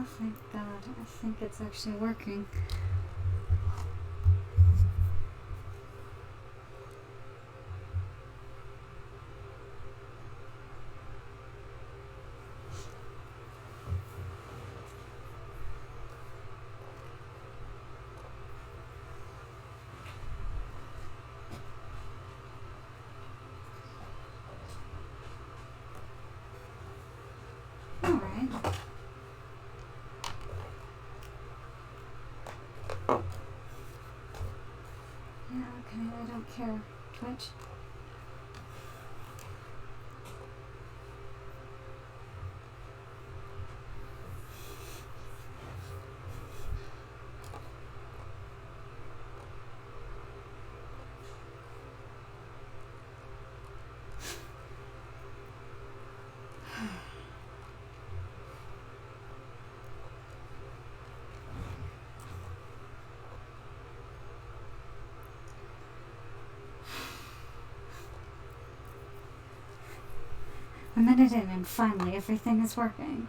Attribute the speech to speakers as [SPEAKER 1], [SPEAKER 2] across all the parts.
[SPEAKER 1] thank God. I think it's actually working. Alright. Yeah, okay, I don't care. Twitch. A minute in and finally everything is working.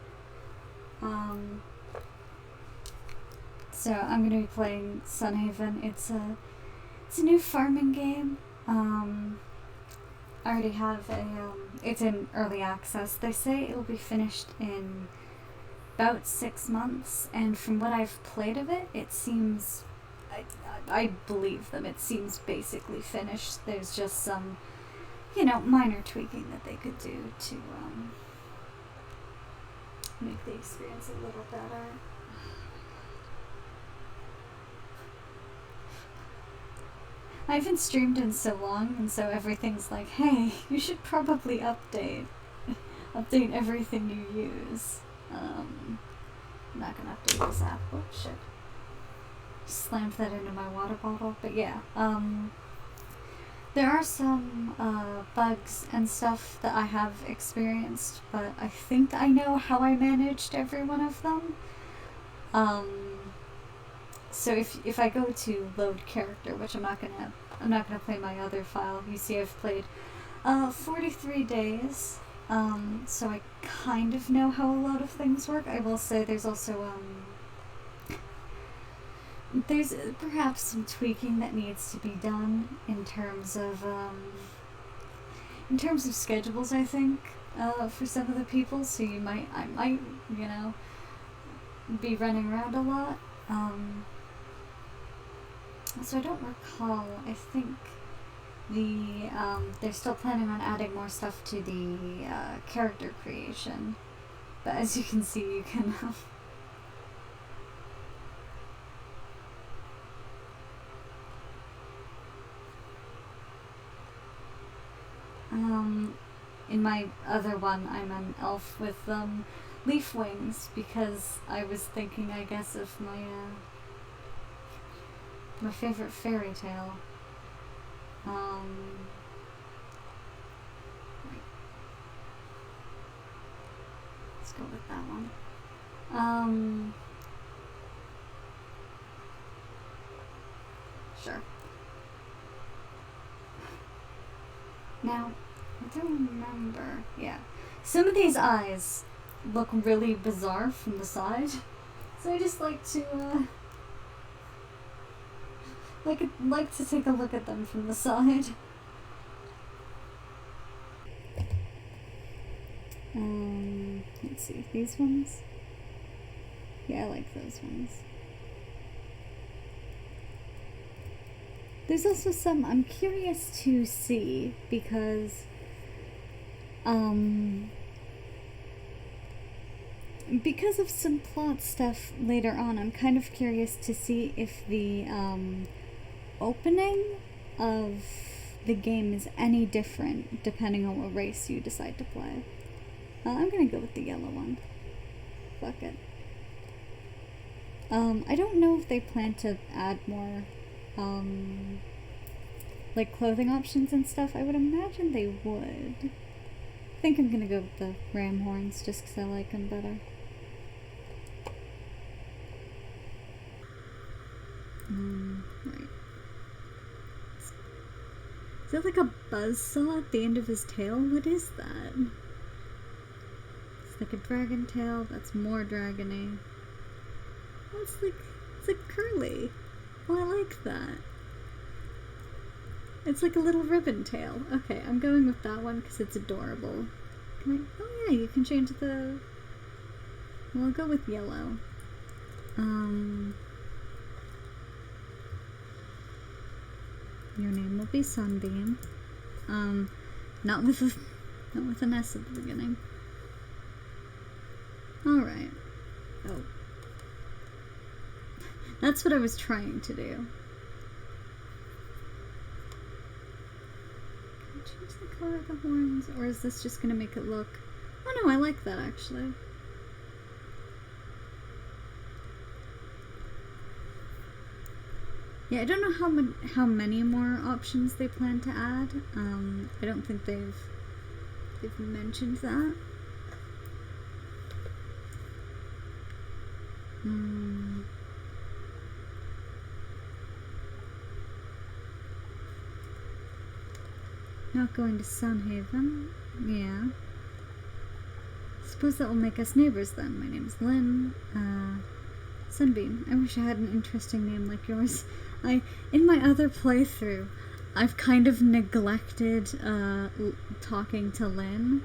[SPEAKER 1] So I'm gonna be playing Sunhaven. It's a new farming game. I already have it's in early access. They say it'll be finished in about 6 months, and from what I've played of it, it seems, I believe them, it seems basically finished. There's just some, minor tweaking that they could do to make the experience a little better. I haven't streamed in so long, and so everything's like, hey, you should probably update everything you use. I'm not gonna update this app. Oh shit. Slammed that into my water bottle. But yeah, there are some bugs and stuff that I have experienced, but I think I know how I managed every one of them. So if I go to load character, which I'm not gonna play my other file. You see, I've played 43 days. So I kind of know how a lot of things work. I will say there's also there's perhaps some tweaking that needs to be done in terms of schedules, I think, for some of the people. So I might, be running around a lot. So I don't recall. I think they're still planning on adding more stuff to the character creation. But as you can see, you can in my other one, I'm an elf with leaf wings, because I was thinking, I guess, of my favorite fairy tale. Let's go with that one. Sure. Now, I don't remember. Yeah. Some of these eyes look really bizarre from the side. So I just like to, like to take a look at them from the side. Let's see, these ones? Yeah, I like those ones. There's also some I'm curious to see, because of some plot stuff later on, I'm kind of curious to see if the opening of the game is any different depending on what race you decide to play. I'm gonna go with the yellow one. Fuck it. I don't know if they plan to add more like clothing options and stuff. I would imagine they would. I think I'm gonna go with the ram horns just because I like them better. Right. Is that like a buzzsaw at the end of his tail? What is that? It's like a dragon tail. That's more dragony. It's like curly. Oh, I like that. It's like a little ribbon tail. Okay, I'm going with that one because it's adorable. Oh yeah, you can change the... Well, I'll go with yellow. Your name will be Sunbeam. Not with an S at the beginning. Alright. Oh. That's what I was trying to do. Can I change the color of the horns? Or is this just gonna make it look... Oh no, I like that actually. Yeah, I don't know how many more options they plan to add. I don't think they've mentioned that. Not going to Sunhaven. Yeah. Suppose that will make us neighbors then. My name is Lynn. Sunbeam. I wish I had an interesting name like yours. In my other playthrough, I've kind of neglected talking to Lynn.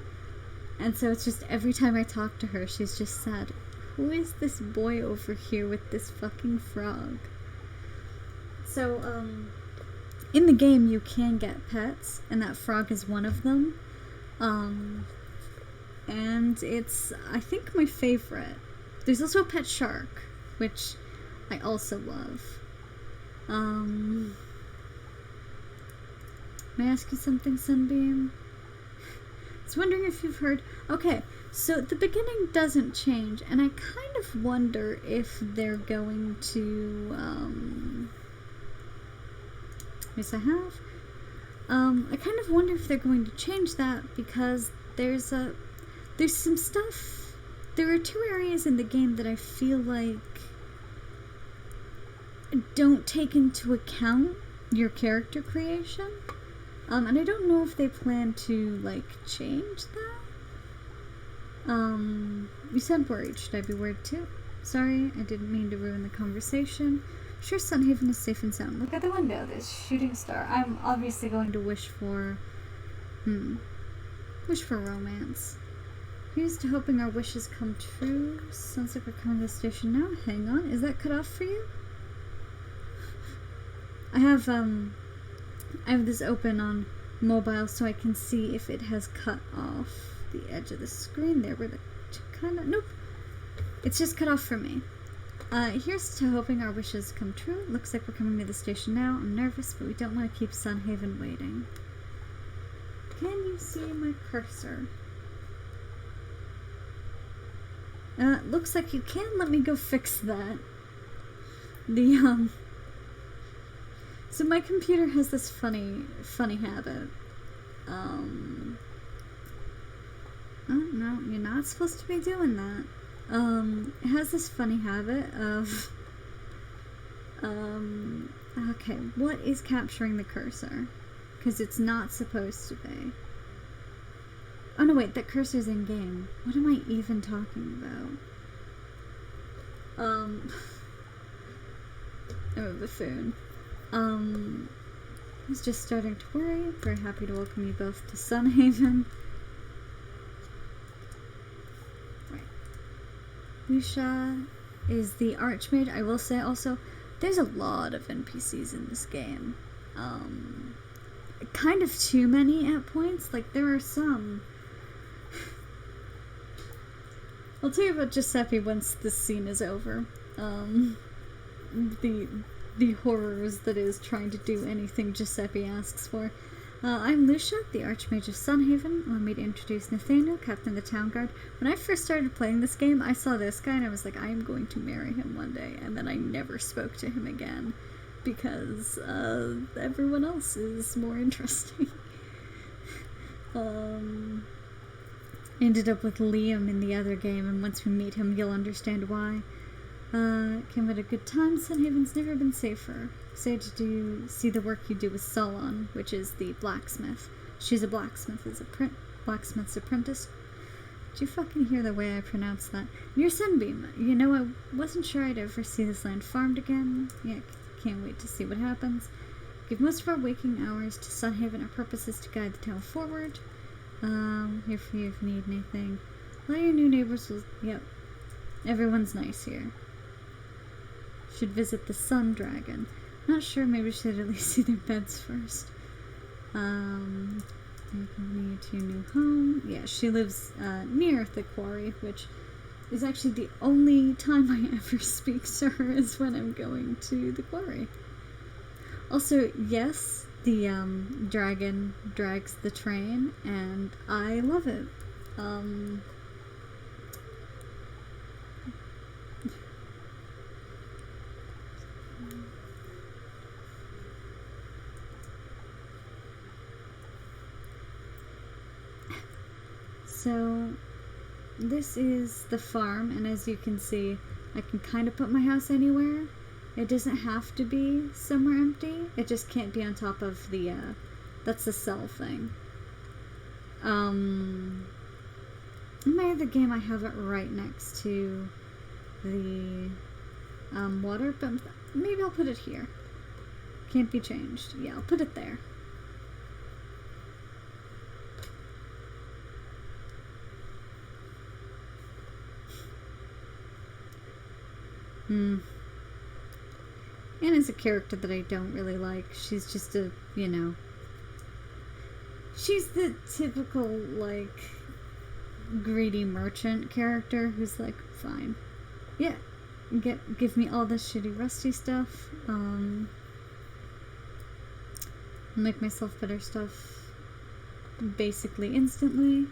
[SPEAKER 1] And so it's just every time I talk to her, she's just said, who is this boy over here with this fucking frog? So, in the game you can get pets, and that frog is one of them. And it's, I think, my favorite. There's also a pet shark, which I also love. May I ask you something, Sunbeam? I was wondering if you've heard... Okay, so the beginning doesn't change, and I kind of wonder if they're going to, Yes, I have. I kind of wonder if they're going to change that, because there's some stuff... There are two areas in the game that I feel like don't take into account your character creation. And I don't know if they plan to, like, change that. You sound worried. Should I be worried too? Sorry, I didn't mean to ruin the conversation. Sure, Sunhaven is safe and sound. Look at the window, there's a shooting star. I'm obviously going to wish for... Wish for romance. Here's to hoping our wishes come true. Sounds like we're coming to the station now. Hang on, is that cut off for you? I have this open on mobile so I can see if it has cut off the edge of the screen there where the kinda... Nope. It's just cut off for me. Here's to hoping our wishes come true. Looks like we're coming to the station now. I'm nervous, but we don't want to keep Sunhaven waiting. Can you see my cursor? Looks like you can. Let me go fix that. So my computer has this funny habit. Oh, no, you're not supposed to be doing that. It has this funny habit of, okay, what is capturing the cursor? Because it's not supposed to be. Oh no, wait, that cursor's in game. What am I even talking about? I'm a buffoon. I was just starting to worry. Very happy to welcome you both to Sunhaven. Right. Lucia is the Archmage. I will say also, there's a lot of NPCs in this game. Kind of too many at points. Like, there are some. I'll tell you about Giuseppe once this scene is over. The horrors that is trying to do anything Giuseppe asks for. I'm Lucia, the Archmage of Sunhaven. Allow me to introduce Nathaniel, Captain of the Town Guard. When I first started playing this game, I saw this guy and I was like, I am going to marry him one day. And then I never spoke to him again because everyone else is more interesting. Ended up with Liam in the other game, and once we meet him, you'll understand why. Came at a good time. Sunhaven's never been safer. Excited to see the work you do with Solon, which is the blacksmith. She's a blacksmith, blacksmith's apprentice. Did you fucking hear the way I pronounced that? Near Sunbeam. You know, I wasn't sure I'd ever see this land farmed again. Yeah, can't wait to see what happens. Give most of our waking hours to Sunhaven. Our purpose is to guide the town forward. Here for you if you need anything. A lot of your new neighbors will... Yep. Everyone's nice here. Should visit the Sun Dragon. Not sure, maybe should at least see their beds first. Accompany to your new home. Yeah, she lives near the quarry, which is actually the only time I ever speak to her is when I'm going to the quarry. Also, yes, the dragon drags the train, and I love it. So, this is the farm, and as you can see, I can kind of put my house anywhere. It doesn't have to be somewhere empty. It just can't be on top of the, that's the cell thing. In my other game, I have it right next to the, water, but maybe I'll put it here. Can't be changed. Yeah, I'll put it there. Anna's a character that I don't really like. She's just a, you know... She's the typical, like, greedy merchant character who's like, fine. Yeah, give me all this shitty rusty stuff. Make myself better stuff basically instantly.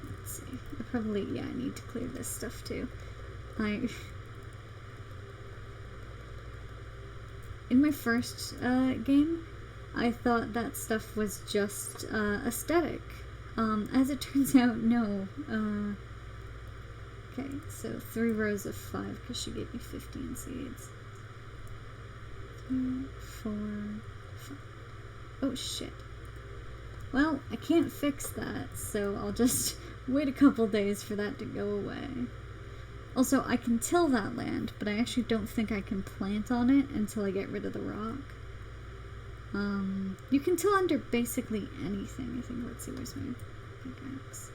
[SPEAKER 1] Let's see. Probably, yeah, I need to clear this stuff too. In my first game, I thought that stuff was just aesthetic. As it turns out, no. Okay, so 3 rows of 5 because she gave me 15 seeds. 2, 4, 5. Oh shit. Well, I can't fix that, so I'll just wait a couple days for that to go away. Also, I can till that land, but I actually don't think I can plant on it until I get rid of the rock. You can till under basically anything, I think. Let's see, where's my pickaxe?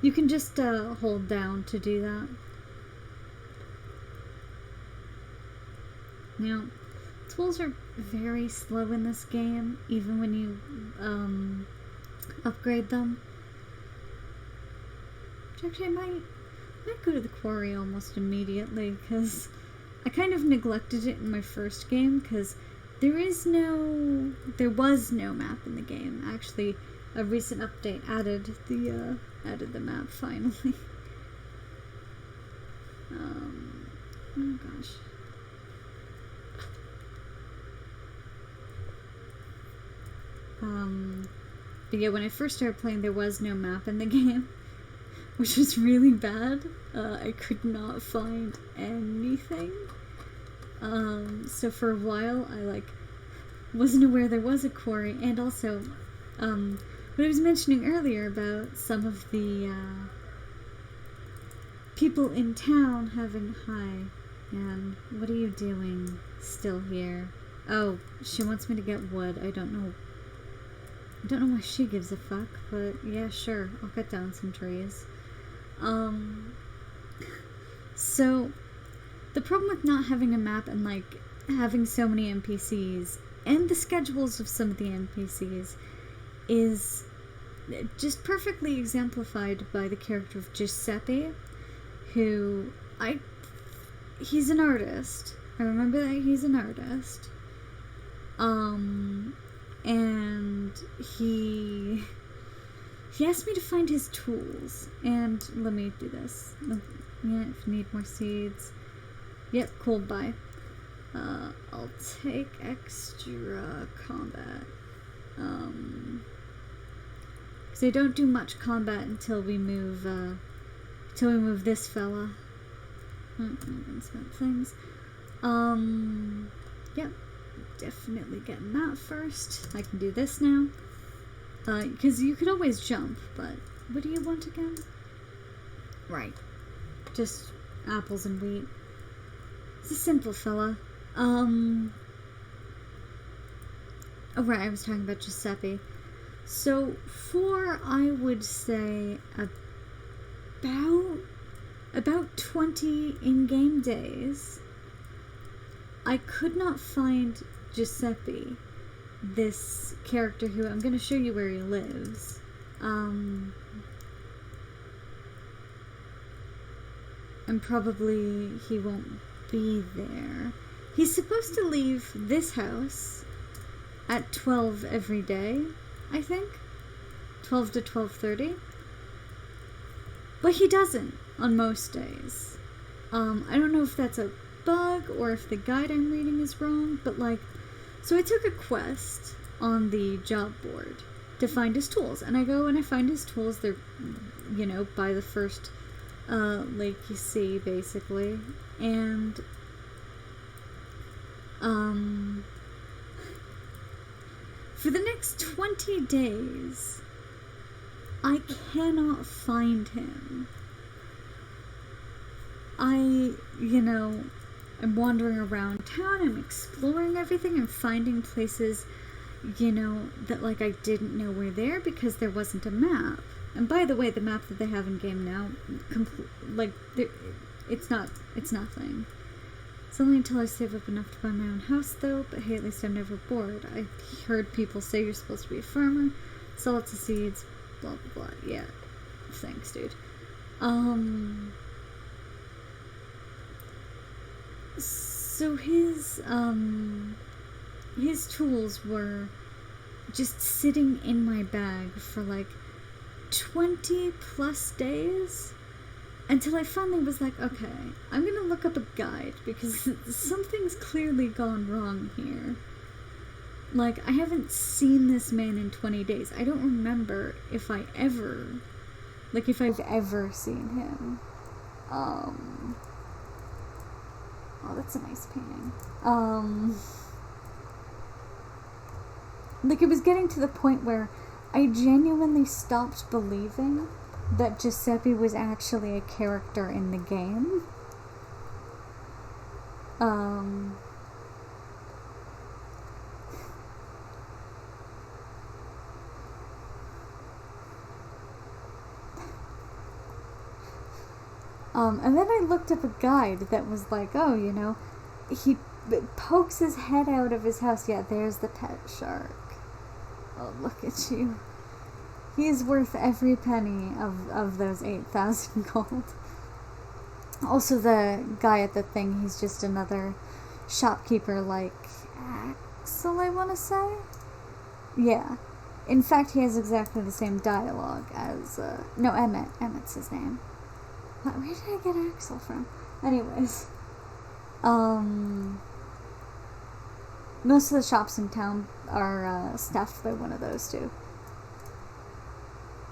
[SPEAKER 1] You can just hold down to do that. Now, tools are very slow in this game, even when you upgrade them. Actually, I might go to the quarry almost immediately, because I kind of neglected it in my first game, because there was no map in the game. Actually, a recent update added the map finally. Oh gosh. But yeah, when I first started playing, there was no map in the game, which was really bad. I could not find anything. So for a while, I wasn't aware there was a quarry, and also, what I was mentioning earlier about some of the people in town having and what are you doing still here? Oh, she wants me to get wood. I don't know why she gives a fuck, but yeah, sure, I'll cut down some trees. So, the problem with not having a map and, having so many NPCs, and the schedules of some of the NPCs, is just perfectly exemplified by the character of Giuseppe, who, he's an artist. I remember that he's an artist. And he asked me to find his tools, and let me do this. Yeah, if you need more seeds. Yep, cool, bye. I'll take extra combat. Because they don't do much combat until we move this fella. Things. Yep. Definitely getting that first. I can do this now. Because you could always jump, but what do you want again? Right. Just apples and wheat. It's a simple fella. Oh right, I was talking about Giuseppe. So for, I would say, about 20 in-game days, I could not find Giuseppe, this character who, I'm going to show you where he lives. And probably he won't be there. He's supposed to leave this house at 12 every day, I think. 12 to 12:30. But he doesn't on most days. I don't know if that's a bug or if the guide I'm reading is wrong, but like, so I took a quest on the job board to find his tools, and I go and I find his tools. They're, you know, by the first lake you see, basically, and for the next 20 days I cannot find him. I'm wandering around town, I'm exploring everything, I'm finding places, that like I didn't know were there because there wasn't a map. And by the way, the map that they have in game now, it's nothing. It's only until I save up enough to buy my own house though, but hey, at least I'm never bored. I heard people say you're supposed to be a farmer, sell lots of seeds, blah blah blah. Yeah, thanks dude. So his tools were just sitting in my bag for like 20 plus days until I finally was like, okay, I'm gonna look up a guide because something's clearly gone wrong here. Like, I haven't seen this man in 20 days. I don't remember if I've ever seen him. Oh, that's a nice painting. It was getting to the point where I genuinely stopped believing that Giuseppe was actually a character in the game. And then I looked up a guide that was like, oh, he pokes his head out of his house. Yeah, there's the pet shark. Oh, look at you. He's worth every penny of those 8,000 gold. Also, the guy at the thing, he's just another shopkeeper like Axel, I want to say? Yeah. In fact, he has exactly the same dialogue as, Emmett. Emmett's his name. Where did I get Axel from? Anyways. Most of the shops in town are staffed by one of those two.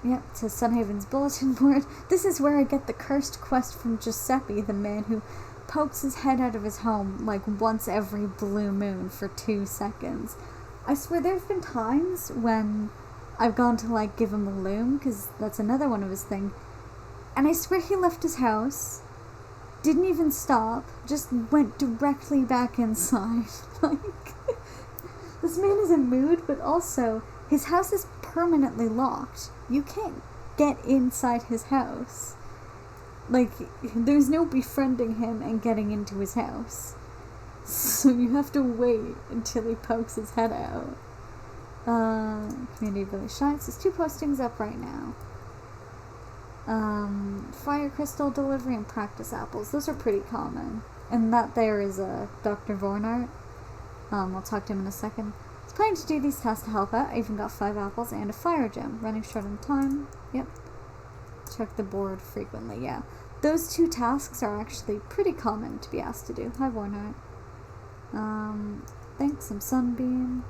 [SPEAKER 1] Yep, it says Sunhaven's bulletin board. This is where I get the cursed quest from Giuseppe, the man who pokes his head out of his home like once every blue moon for 2 seconds. I swear there have been times when I've gone to like give him a loom, because that's another one of his things, and I swear he left his house, didn't even stop, just went directly back inside. This man is a mood, but also his house is permanently locked. You can't get inside his house. There's no befriending him and getting into his house. So you have to wait until he pokes his head out. Community really shines. There's 2 postings up right now. Fire crystal delivery and practice apples. Those are pretty common. And that there is a Dr. Vornart. I'll talk to him in a second. I was planning to do these tasks to help out. I even got 5 apples and a fire gem. Running short on time. Yep. Check the board frequently. Yeah. Those 2 tasks are actually pretty common to be asked to do. Hi, Vornart. Thanks. Some sunbeam.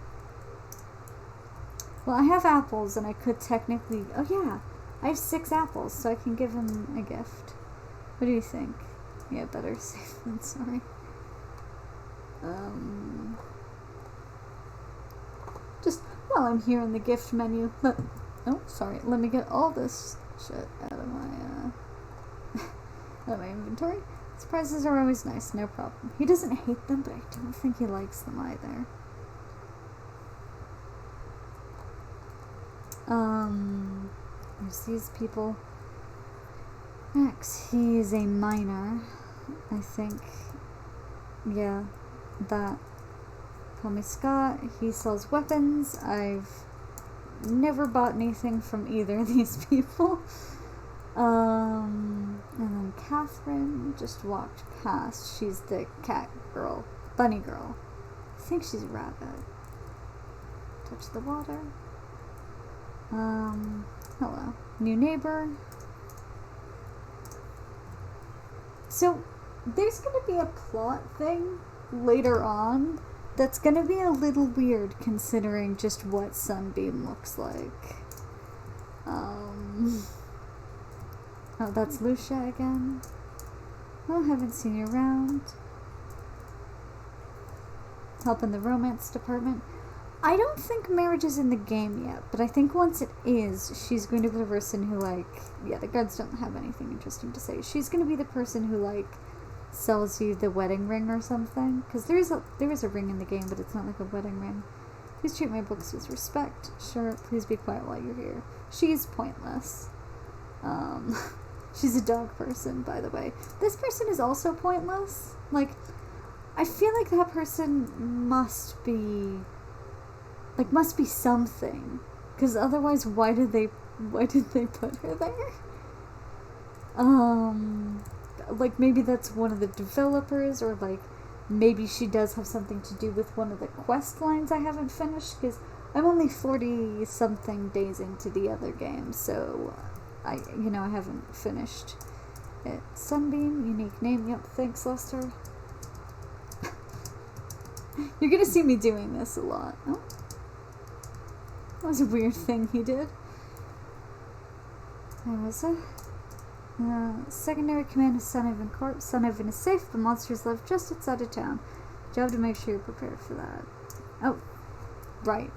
[SPEAKER 1] Well, I have apples, and I could technically... Oh, yeah. I have 6 apples, so I can give him a gift. What do you think? Yeah, better safe than sorry. Just while I'm here in the gift menu... Let me get all this shit out of my inventory. Surprises are always nice, no problem. He doesn't hate them, but I don't think he likes them either. There's these people. Max, he's a miner, I think. Yeah, that. Call me Scott. He sells weapons. I've never bought anything from either of these people. And then Catherine just walked past. She's the cat girl. Bunny girl. I think she's a rabbit. Touch the water. Hello. New neighbor. So, there's gonna be a plot thing later on that's gonna be a little weird considering just what Sunbeam looks like. Oh, that's Lucia again. Oh, haven't seen you around. Help in the romance department. I don't think marriage is in the game yet, but I think once it is, she's going to be the person who, the guards don't have anything interesting to say. She's going to be the person who, sells you the wedding ring or something. Because there is a ring in the game, but it's not like a wedding ring. Please treat my books with respect. Sure, please be quiet while you're here. She's pointless. She's a dog person, by the way. This person is also pointless. I feel like that person must be something. Because otherwise, why did they put her there? Maybe that's one of the developers, or maybe she does have something to do with one of the quest lines I haven't finished, because I'm only 40-something days into the other game, so I haven't finished it. Sunbeam, unique name, yep, thanks, Lester. You're gonna see me doing this a lot. Oh. That was a weird thing he did. There was a... secondary command is Sunhaven Corp. Sunhaven is safe, but monsters live just outside of town. Job to make sure you're prepared for that. Oh, right.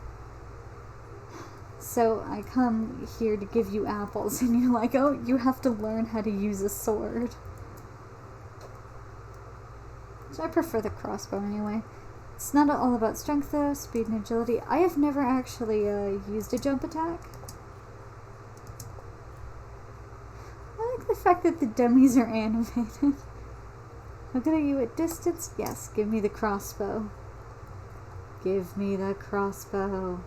[SPEAKER 1] So I come here to give you apples, and you're like, oh, you have to learn how to use a sword. So I prefer the crossbow anyway. It's not all about strength though, speed and agility. I have never actually used a jump attack. I like the fact that the dummies are animated. Looking at you at distance? Yes, give me the crossbow. Give me the crossbow.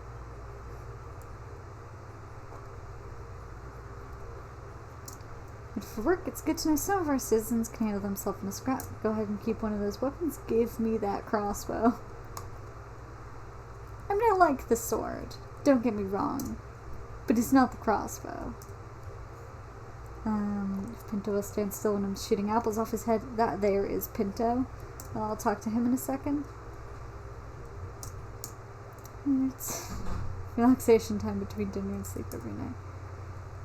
[SPEAKER 1] And for work, it's good to know some of our citizens can handle themselves in a scrap. Go ahead and keep one of those weapons. Give me that crossbow. I mean, I like the sword. Don't get me wrong. But it's not the crossbow. If Pinto will stand still when I'm shooting apples off his head, that there is Pinto. I'll talk to him in a second. It's relaxation time between dinner and sleep every night.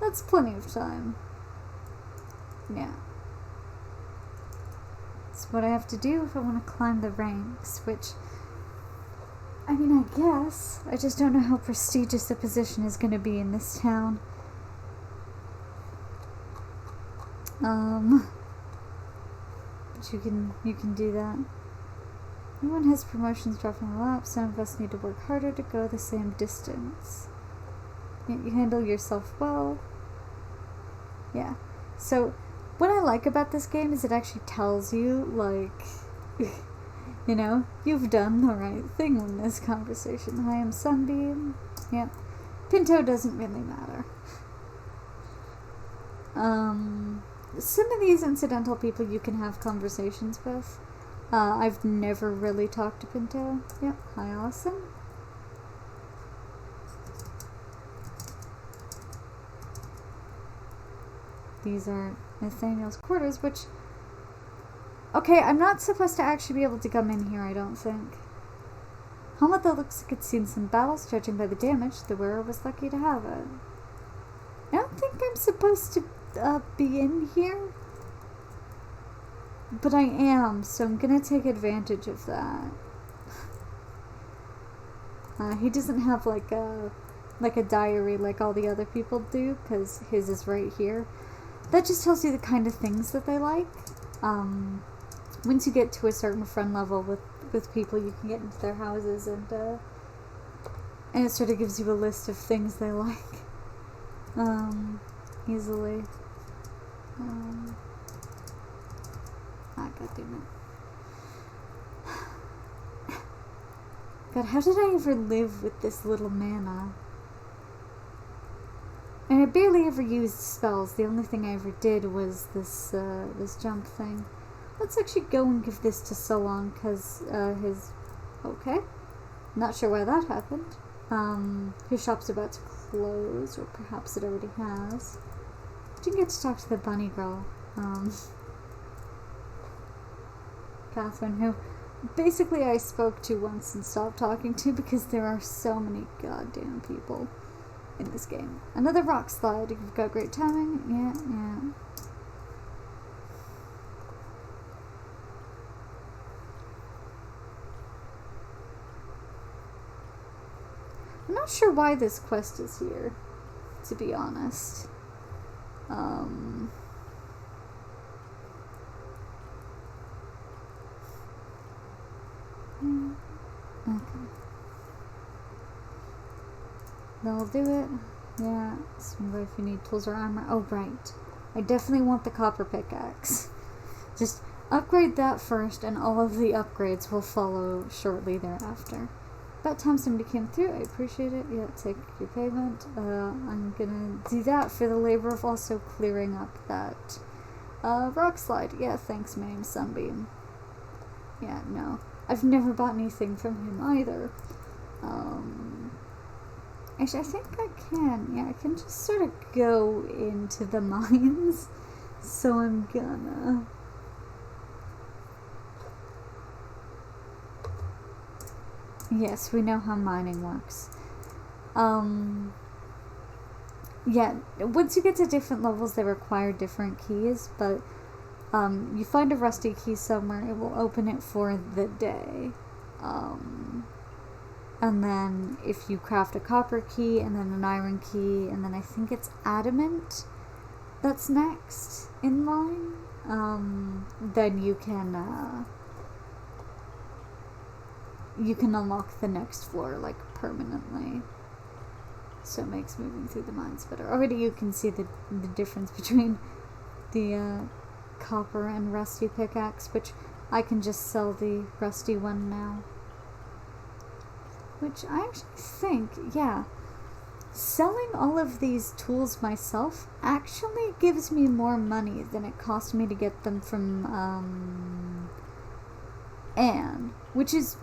[SPEAKER 1] That's plenty of time. Yeah. It's what I have to do if I want to climb the ranks, which, I mean, I guess. I just don't know how prestigious the position is going to be in this town. But you can do that. Everyone has promotions dropping a lot. Some of us need to work harder to go the same distance. You handle yourself well. Yeah. So, what I like about this game is it actually tells you, you've done the right thing in this conversation. I am Sunbeam. Yep. Pinto doesn't really matter. Some of these incidental people you can have conversations with. I've never really talked to Pinto. Yep. Hi, Allison. These are Nathaniel's quarters, which... Okay, I'm not supposed to actually be able to come in here, I don't think. Helmet that looks like it's seen some battles. Judging by the damage, the wearer was lucky to have it. I don't think I'm supposed to be in here, but I am, so I'm gonna take advantage of that. He doesn't have like a diary like all the other people do, because his is right here. That just tells you the kind of things that they like. Once you get to a certain friend level with people, you can get into their houses, and it sort of gives you a list of things they like easily. God damn it. God, how did I ever live with this little mana? And I barely ever used spells. The only thing I ever did was this jump thing. Let's actually go and give this to Solon, because his... Okay. Not sure why that happened. His shop's about to close, or perhaps it already has. Didn't get to talk to the bunny girl. Catherine, who basically I spoke to once and stopped talking to because there are so many goddamn people in this game. Another rock slide. You've got great timing. Yeah. I'm not sure why this quest is here, to be honest. Okay. That'll do it. Yeah. Swing if you need tools or armor. Oh, right. I definitely want the copper pickaxe. Just upgrade that first, and all of the upgrades will follow shortly thereafter. About time somebody came through. I appreciate it. Yeah, take your payment. I'm gonna do that for the labor of also clearing up that rock slide. Yeah, thanks, my name's Sunbeam. Yeah, no. I've never bought anything from him either. Actually, I think I can. Yeah, I can just sort of go into the mines. So I'm gonna... Yes, we know how mining works. Yeah, once you get to different levels, they require different keys, but you find a rusty key somewhere, it will open it for the day. And then if you craft a copper key, and then an iron key, and then I think it's adamant that's next in line, then you can unlock the next floor, like, permanently. So it makes moving through the mines better. Already you can see the difference between the copper and rusty pickaxe, which I can just sell the rusty one now. Which I actually think, yeah, selling all of these tools myself actually gives me more money than it cost me to get them from Anne, which is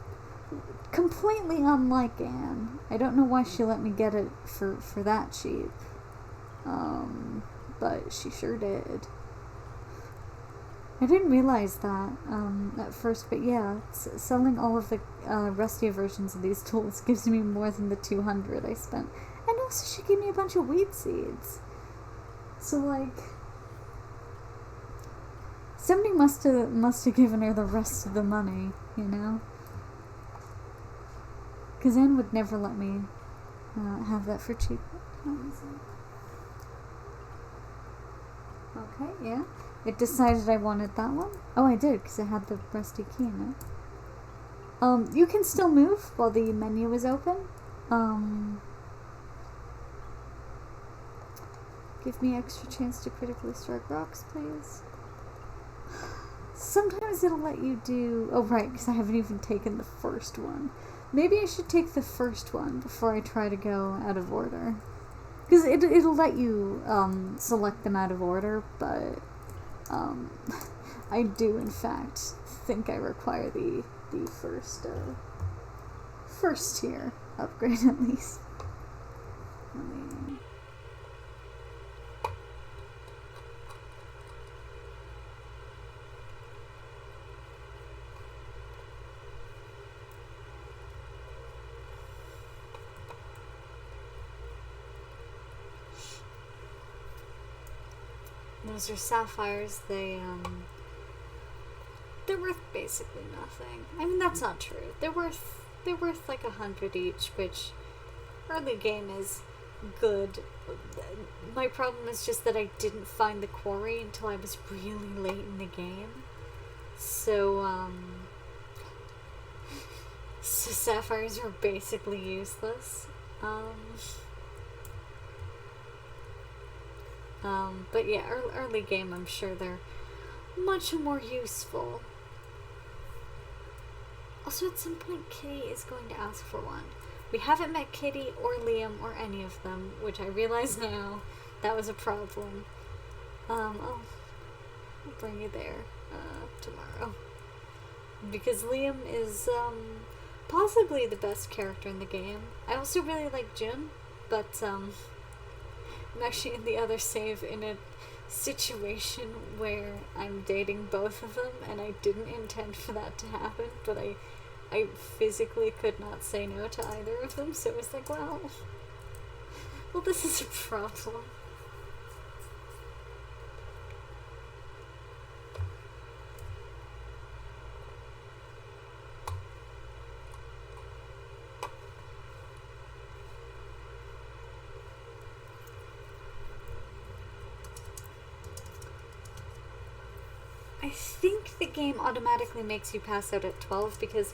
[SPEAKER 1] completely unlike Anne. I don't know why she let me get it for that cheap. But she sure did. I didn't realize that at first, but yeah, selling all of the rustier versions of these tools gives me more than the 200 I spent. And also she gave me a bunch of weed seeds. So, like, somebody must have given her the rest of the money, you know? Because Anne would never let me have that for cheap. Okay, yeah. It decided I wanted that one. Oh, I did, because it had the rusty key in it. You can still move while the menu is open. Give me extra chance to critically strike rocks, please. Sometimes it'll let you do... Oh, right, because I haven't even taken the first one. Maybe I should take the first one before I try to go out of order. Because it'll let you select them out of order, but I do, in fact, think I require the first tier upgrade at least. Let me...
[SPEAKER 2] those are sapphires. They're worth basically nothing. I mean, that's not true. They're worth like 100 each, which early game is good. My problem is just that I didn't find the quarry until I was really late in the game. So sapphires are basically useless. But yeah, early game, I'm sure they're much more useful. Also, at some point, Kitty is going to ask for one. We haven't met Kitty or Liam or any of them, which I realize now that was a problem. I'll bring you there tomorrow. Because Liam is possibly the best character in the game. I also really like June, but I'm actually in the other save in a situation where I'm dating both of them, and I didn't intend for that to happen, but I physically could not say no to either of them, so it was like, well, this is a problem. I think the game automatically makes you pass out at 12 because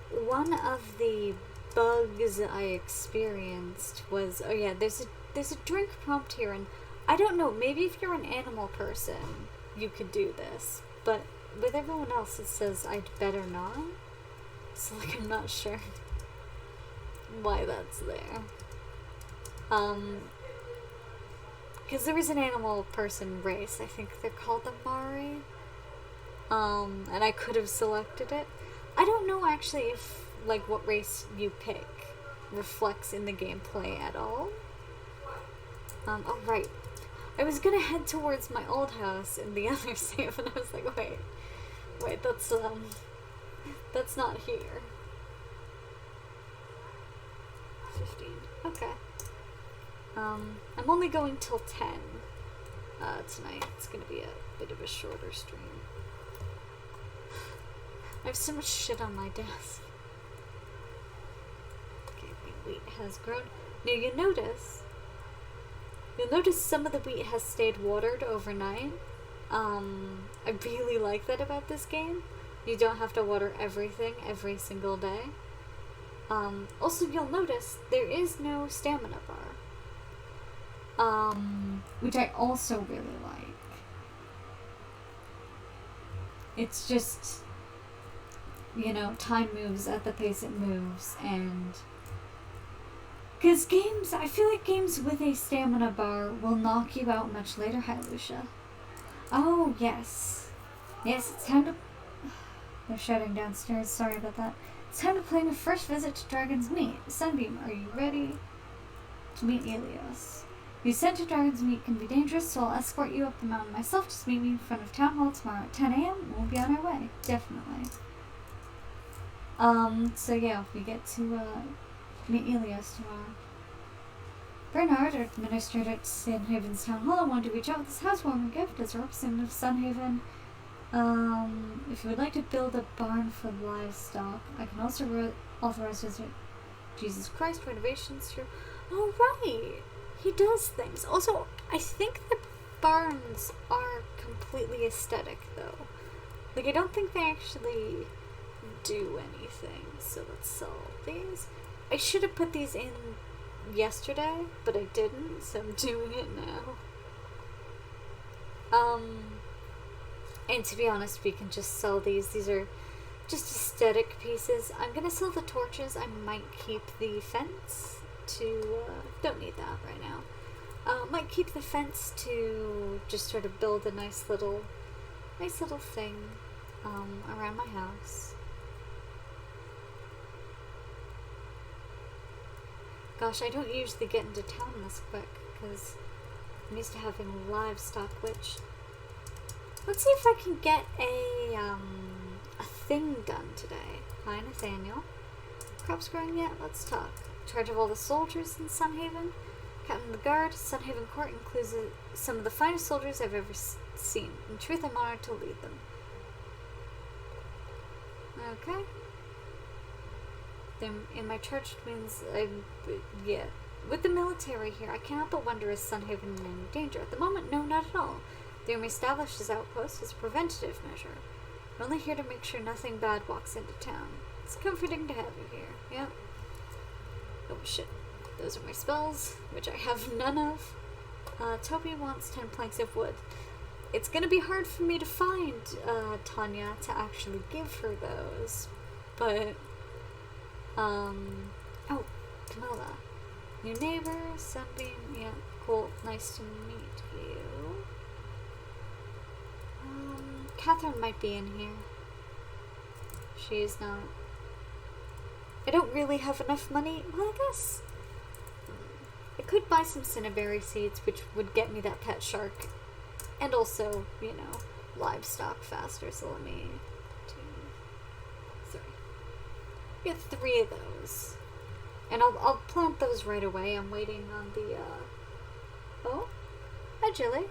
[SPEAKER 2] one of the bugs I experienced was, oh yeah, there's a drink prompt here, and I don't know, maybe if you're an animal person you could do this, but with everyone else it says I'd better not, so like I'm not sure why that's there. Because there is an animal person race, I think they're called the Mari, and I could have selected it. I don't know actually if, like, what race you pick reflects in the gameplay at all. Oh, right. I was gonna head towards my old house in the other save, and I was like, wait, that's not here. 15. Okay. I'm only going till 10 tonight. It's gonna be a bit of a shorter stream. I have so much shit on my desk. Okay, the wheat has grown. Now you'll notice some of the wheat has stayed watered overnight. I really like that about this game. You don't have to water everything every single day. Also, you'll notice there is no stamina bar.
[SPEAKER 1] Which I also really like. It's just, you know, time moves at the pace it moves, and because I feel like games with a stamina bar will knock you out much later. Hi, Lucia. Oh, yes, it's time to, they're shouting downstairs, sorry about that. It's time to plan your first visit to Dragon's Meat. Sunbeam, are you ready to meet Elios? The ascent to Dragon's Meat can be dangerous, so I'll escort you up the mountain myself. Just meet me in front of Town Hall tomorrow at 10 a.m. We'll be on our way. Definitely. So yeah, we get to meet Elios tomorrow. Bernard, our administrator at Sunhaven's Town Hall, wanted to reach out with this housewarming gift as a representative of Sunhaven. If you would like to build a barn for livestock, I can also authorize visit. Jesus Christ, renovations here. Oh, right! He does things. Also, I think the barns are completely aesthetic, though. Like, I don't think they actually do anything. So let's sell these. I should have put these in yesterday, but I didn't, so I'm doing it now. And to be honest, we can just sell these. These are just aesthetic pieces. I'm gonna sell the torches. I might keep the fence to, don't need that right now. Might keep the fence to just sort of build a nice little thing, around my house. Gosh, I don't usually get into town this quick, because I'm used to having livestock, which, let's see if I can get a thing done today. Hi, Nathaniel. Crops growing yet? Let's talk. In charge of all the soldiers in Sunhaven?
[SPEAKER 2] captain of the guard. Sunhaven Court includes some of the finest soldiers I've ever seen. In truth, I'm honored to lead them. Okay. Then in my charge means yeah. With the military here, I cannot but wonder, is Sunhaven in any danger? At the moment, no, not at all. The army established as outpost as a preventative measure. We're only here to make sure nothing bad walks into town. It's comforting to have you here. Yeah. Oh shit. Those are my spells, which I have none of. Toby wants 10 planks of wood. It's gonna be hard for me to find Tanya to actually give her those. But, oh, Camilla. New neighbor, Sunbeam, yeah, cool, nice to meet you. Catherine might be in here. She is not. I don't really have enough money. Well, I guess I could buy some cinnaberry seeds, which would get me that pet shark. And also, you know, livestock faster, so let me... 2, 3. Get 3 of those. And I'll plant those right away. I'm waiting on the, Oh, hi, Jilly.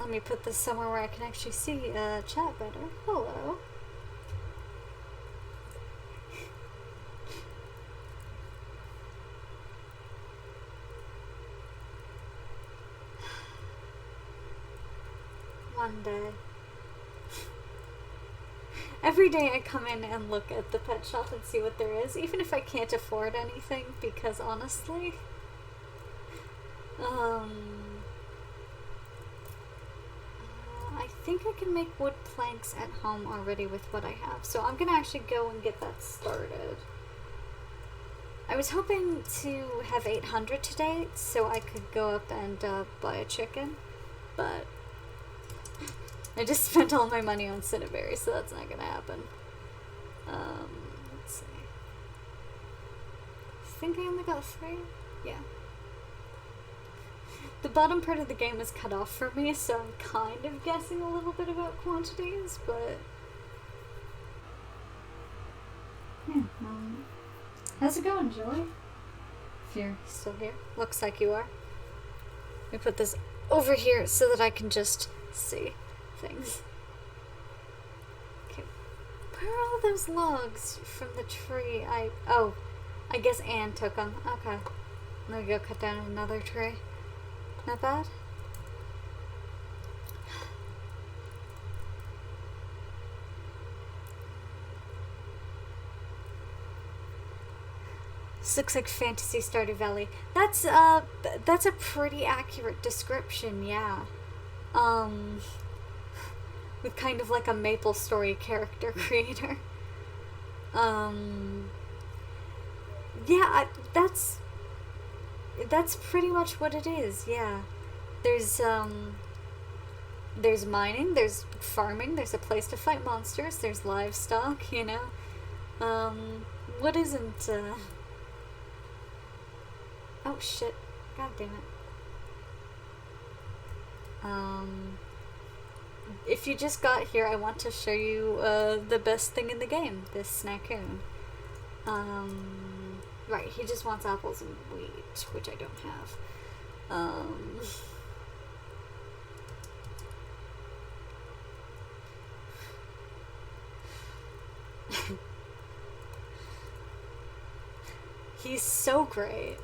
[SPEAKER 2] Let me put this somewhere where I can actually see, chat better. Hello. One day. Every day I come in and look at the pet shop and see what there is, even if I can't afford anything, because honestly, I think I can make wood planks at home already with what I have, so I'm gonna actually go and get that started. I was hoping to have 800 today, so I could go up and buy a chicken, but I just spent all my money on cinnaberry, so that's not gonna happen. Let's see. I think I only got 3? Yeah. The bottom part of the game is cut off for me, so I'm kind of guessing a little bit about quantities, but...
[SPEAKER 1] Yeah, how's it going, Joey?
[SPEAKER 2] If you're still here. Looks like you are. Let me put this over here so that I can just see things. Okay. Where are all those logs from the tree? I guess Anne took them. Okay. Let me go cut down another tree. Not bad. This looks like Fantasy Stardew Valley. That's a pretty accurate description, yeah. With kind of like a MapleStory character creator. Yeah, that's pretty much what it is, yeah. There's mining, there's farming, there's a place to fight monsters, there's livestock, you know. What isn't, Oh shit. God damn it. If you just got here, I want to show you the best thing in the game, this snackoon. Right, he just wants apples and wheat, which I don't have. He's so great,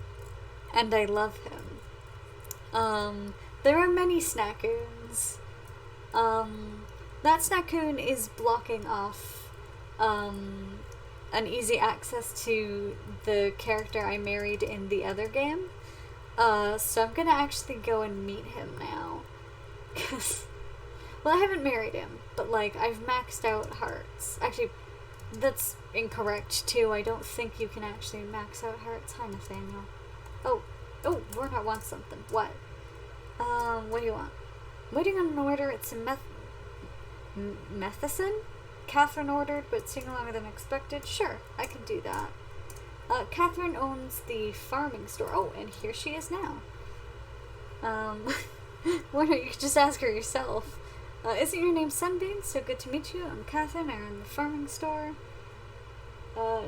[SPEAKER 2] and I love him. There are many snackoons. That snackoon is blocking off an easy access to the character I married in the other game. So I'm gonna actually go and meet him now. Well, I haven't married him, but like I've maxed out hearts. Actually, that's incorrect too. I don't think you can actually max out hearts. Hi, Nathaniel. Oh, Warnock wants something. What? What do you want? Waiting on an order. It's a Methicin? Catherine ordered, but it's taking longer than expected. Sure, I can do that. Catherine owns the farming store. Oh, and here she is now. Why don't you just ask her yourself? Isn't your name Sunbeam? So good to meet you. I'm Catherine. I run the farming store.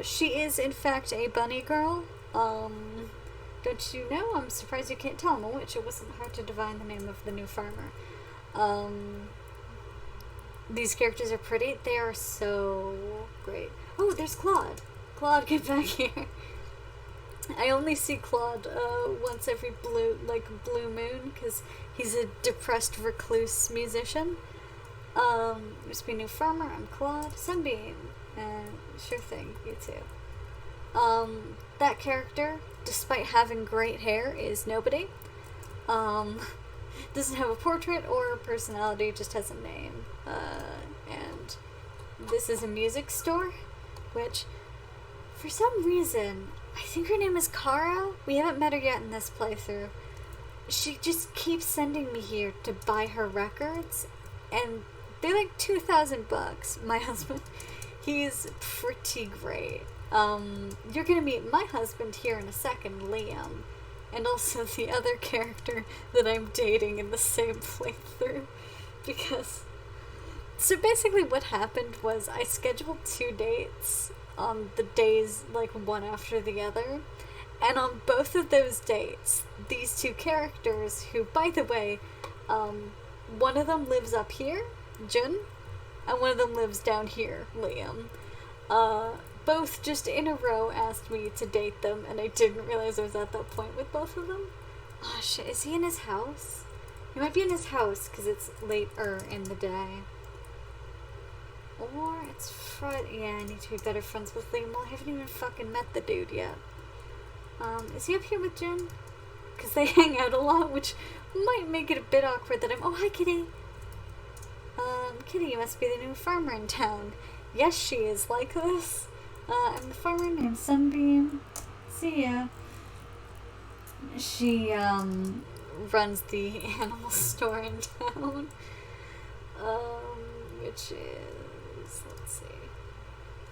[SPEAKER 2] She is, in fact, a bunny girl. Don't you know? I'm surprised you can't tell I'm a witch. It wasn't hard to divine the name of the new farmer. These characters are pretty. They are so great. Oh, there's Claude. Claude, get back here. I only see Claude once every blue moon because he's a depressed recluse musician. Must be a new farmer. I'm Claude. Sunbeam. Sure thing, you too. That character, despite having great hair, is nobody. Doesn't have a portrait or a personality, just has a name. And this is a music store, which, for some reason, I think her name is Kara. We haven't met her yet in this playthrough. She just keeps sending me here to buy her records, and they're like $2,000. My husband, he's pretty great. You're gonna meet my husband here in a second, Liam, and also the other character that I'm dating in the same playthrough, because... So basically what happened was I scheduled 2 dates on the days, like, one after the other, and on both of those dates, these two characters, who, by the way, one of them lives up here, Jun, and one of them lives down here, Liam, both just in a row asked me to date them, and I didn't realize I was at that point with both of them. Oh shit, is he in his house? He might be in his house, because it's later in the day. Or it's Friday. Yeah, I need to be better friends with Liam. Well, I haven't even fucking met the dude yet. Is he up here with Jin? Because they hang out a lot, which might make it a bit awkward that I'm... Oh, hi, Kitty! Kitty, you must be the new farmer in town. Yes, she is like this. I'm the farmer named Sunbeam. See ya. She, runs the animal store in town. Which is... Let's see.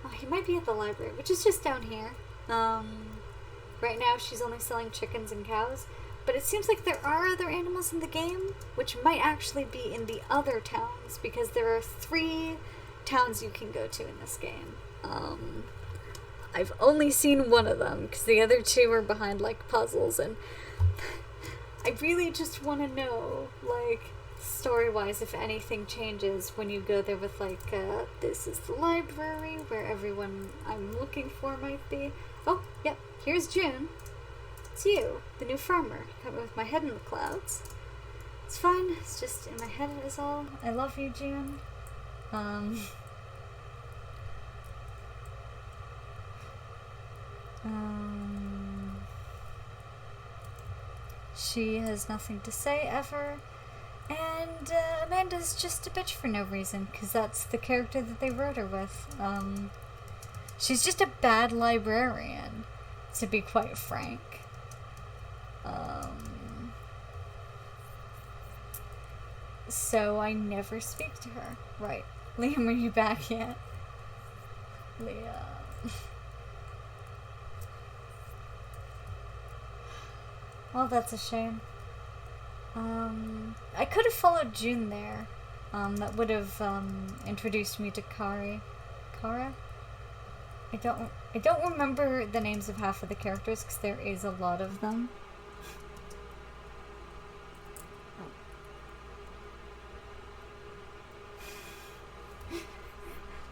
[SPEAKER 2] Oh, he might be at the library, which is just down here. Right now she's only selling chickens and cows, but it seems like there are other animals in the game, which might actually be in the other towns, because there are 3 towns you can go to in this game. I've only seen one of them, because the other 2 are behind, like, puzzles, and I really just want to know, like, story-wise, if anything changes when you go there with, like, this is the library, where everyone I'm looking for might be. Oh, yep, here's June. It's you, the new farmer. Got me with my head in the clouds. It's fine, it's just in my head is all. I love you, June. She has nothing to say ever, and Amanda's just a bitch for no reason, because that's the character that they wrote her with. She's just a bad librarian, to be quite frank. So I never speak to her. Right. Liam, are you back yet? Liam. Well, that's a shame. I could have followed June there. That would have introduced me to Kara. I don't remember the names of half of the characters because there is a lot of them.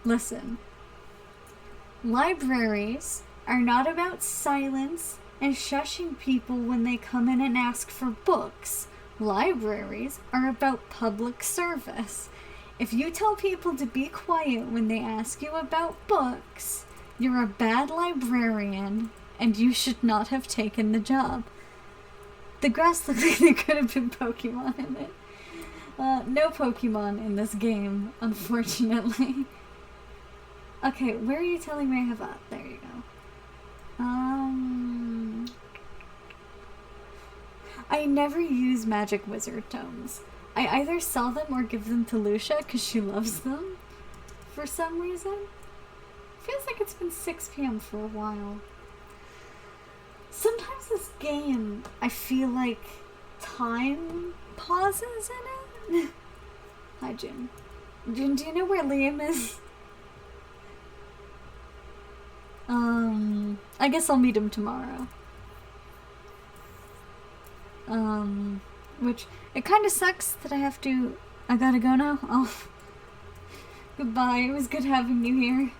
[SPEAKER 2] Listen. Libraries are not about silence and shushing people when they come in and ask for books. Libraries are about public service. If you tell people to be quiet when they ask you about books, you're a bad librarian, and you should not have taken the job. The grass looked like there could have been Pokemon in it. No Pokemon in this game, unfortunately. Okay, where are you telling me I have up? There you go. I never use magic wizard tomes. I either sell them or give them to Lucia because she loves them for some reason. Feels like it's been 6 p.m. for a while. Sometimes this game, I feel like time pauses in it.
[SPEAKER 1] Hi, June. June, do you know where Liam is? I guess I'll meet him tomorrow. Which, it kind of sucks that I gotta go now. Oh, goodbye. It was good having you here.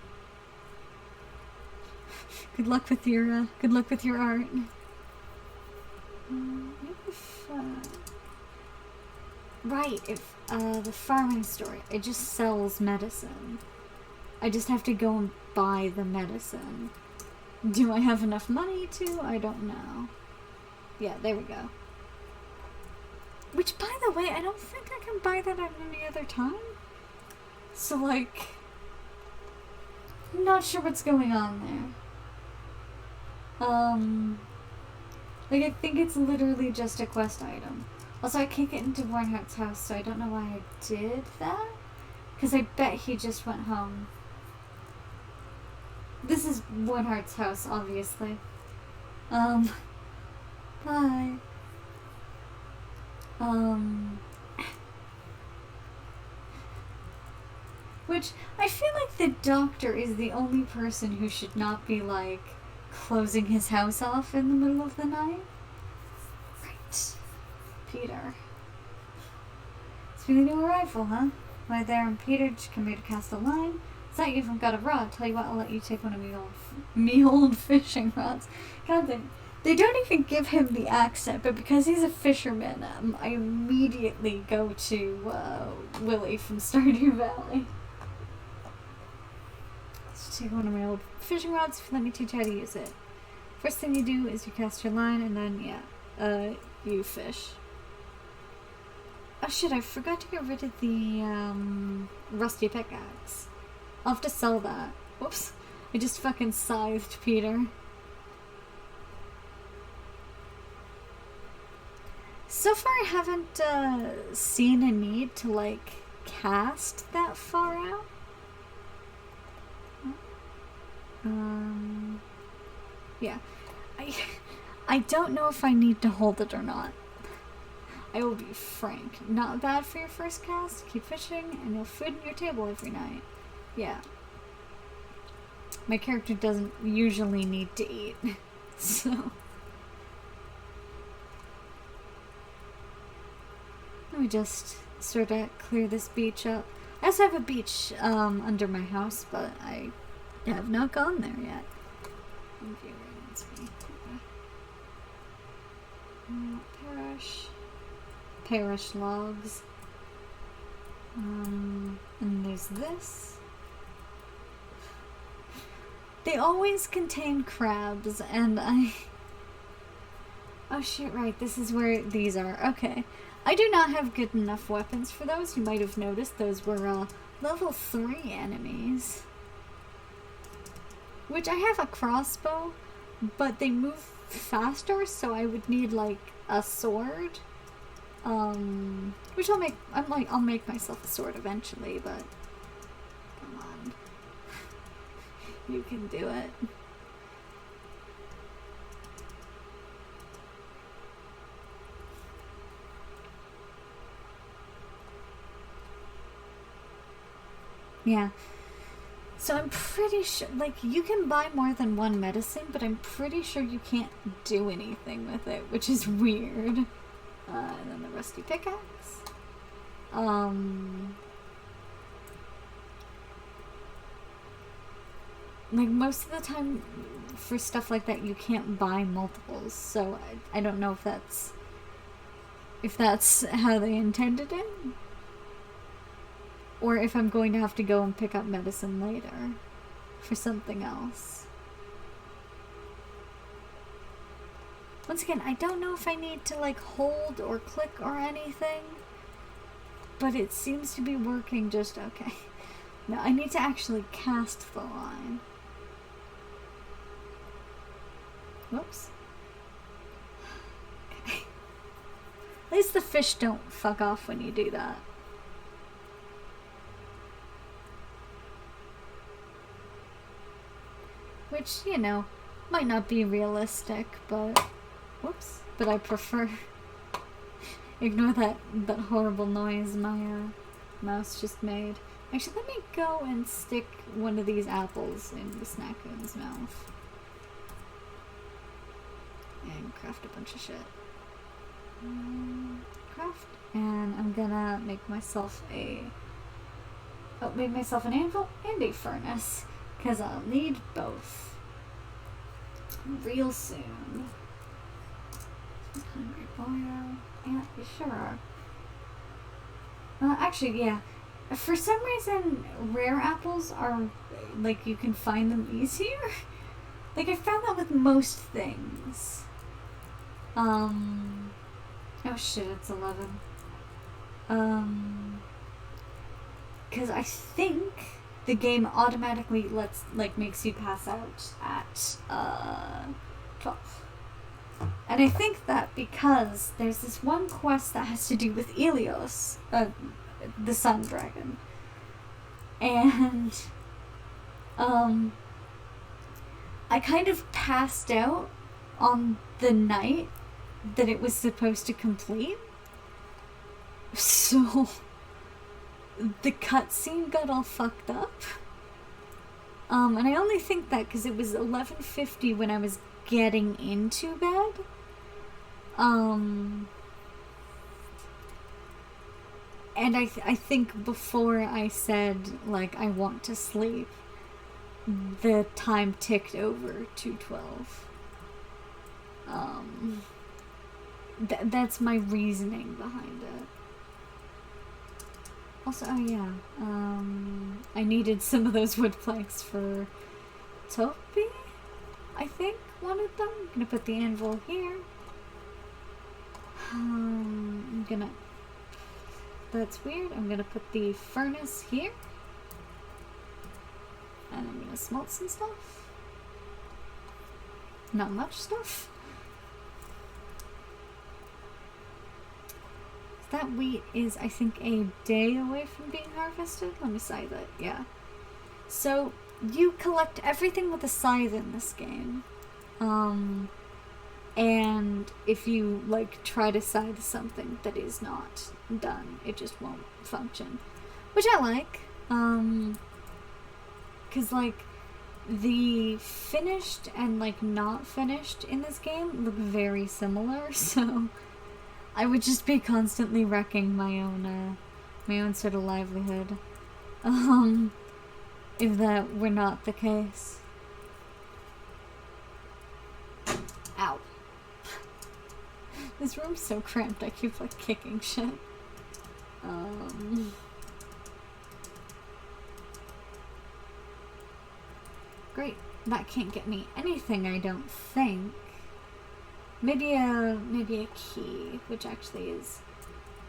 [SPEAKER 1] Good luck with your art. Right, if, the farming store, it just sells medicine. I just have to go and buy the medicine. Do I have enough money to? I don't know. Yeah, there we go. Which, by the way, I don't think I can buy that at any other time. So, like, I'm not sure what's going on there. Like, I think it's literally just a quest item. Also, I can't get into Warnhart's house, so I don't know why I did that. Because I bet he just went home. This is Warnhart's house, obviously. Bye. Which, I feel like the doctor is the only person who should not be, like, closing his house off in the middle of the night. Right. Peter. It's really new arrival, huh? Why there and Peter come here to cast a line. It's not you even got a rod. Tell you what, I'll let you take one of me old fishing rods. God, they don't even give him the accent, but because he's a fisherman, I immediately go to Willie from Stardew Valley. Let's take one of my old fishing rods. Let me teach you how to use it. First thing you do is you cast your line, and then you fish. Oh shit! I forgot to get rid of the rusty pickaxe. I'll have to sell that. Whoops! I just fucking scythed Peter. So far, I haven't seen a need to, like, cast that far out. Yeah. I don't know if I need to hold it or not. I will be frank. Not bad for your first cast. Keep fishing, and you'll have food on your table every night. Yeah. My character doesn't usually need to eat. So... let me just sort of clear this beach up. I also have a beach under my house, but I have not gone there yet. Parish logs. And there's this. They always contain crabs, and oh shit, right, this is where these are. Okay. I do not have good enough weapons for those. You might have noticed those were level 3 enemies. Which, I have a crossbow, but they move faster, so I would need, like, a sword. Which I'll make myself a sword eventually, but come on. You can do it. Yeah. So I'm pretty sure, like, you can buy more than one medicine, but I'm pretty sure you can't do anything with it, which is weird. And then the rusty pickaxe. Like, most of the time for stuff like that, you can't buy multiples, so I don't know if that's how they intended it. Or if I'm going to have to go and pick up medicine later for something else. Once again, I don't know if I need to, like, hold or click or anything. But it seems to be working just okay. No, I need to actually cast the line. Whoops. Okay. At least the fish don't fuck off when you do that. Which, you know, might not be realistic, but... whoops. But I prefer... ignore that horrible noise my Mouse just made. Actually, let me go and stick one of these apples in the Snackoon's mouth. And craft a bunch of shit. Craft. And I'm gonna make myself an anvil and a furnace. Because I'll need both. Real soon. I'm hungry, boyo. Yeah, you sure are. Actually, yeah. For some reason, rare apples are, like, you can find them easier. Like, I found that with most things. Oh shit, it's 11. Because I think the game automatically makes you pass out at, 12. And I think that because there's this one quest that has to do with Ilios, the sun dragon. And, I kind of passed out on the night that it was supposed to complete. So, the cutscene got all fucked up. And I only think that because it was 11:50 when I was getting into bed. And I think before I said, like, I want to sleep, the time ticked over to 12. That's my reasoning behind it. Also, oh yeah, I needed some of those wood planks for Toby, I think, wanted them. I'm gonna put the anvil here. That's weird. I'm gonna put the furnace here. And I'm gonna smelt some stuff. Not much stuff. That wheat is, I think, a day away from being harvested. Let me say that, yeah. So, you collect everything with a scythe in this game. And if you, like, try to scythe something that is not done, it just won't function. Which I like. 'Cause, like, the finished and, like, not finished in this game look very similar, so I would just be constantly wrecking my own sort of livelihood. If that were not the case. Ow. This room's so cramped, I keep, like, kicking shit. Great. That can't get me anything, I don't think. Maybe a key, which actually is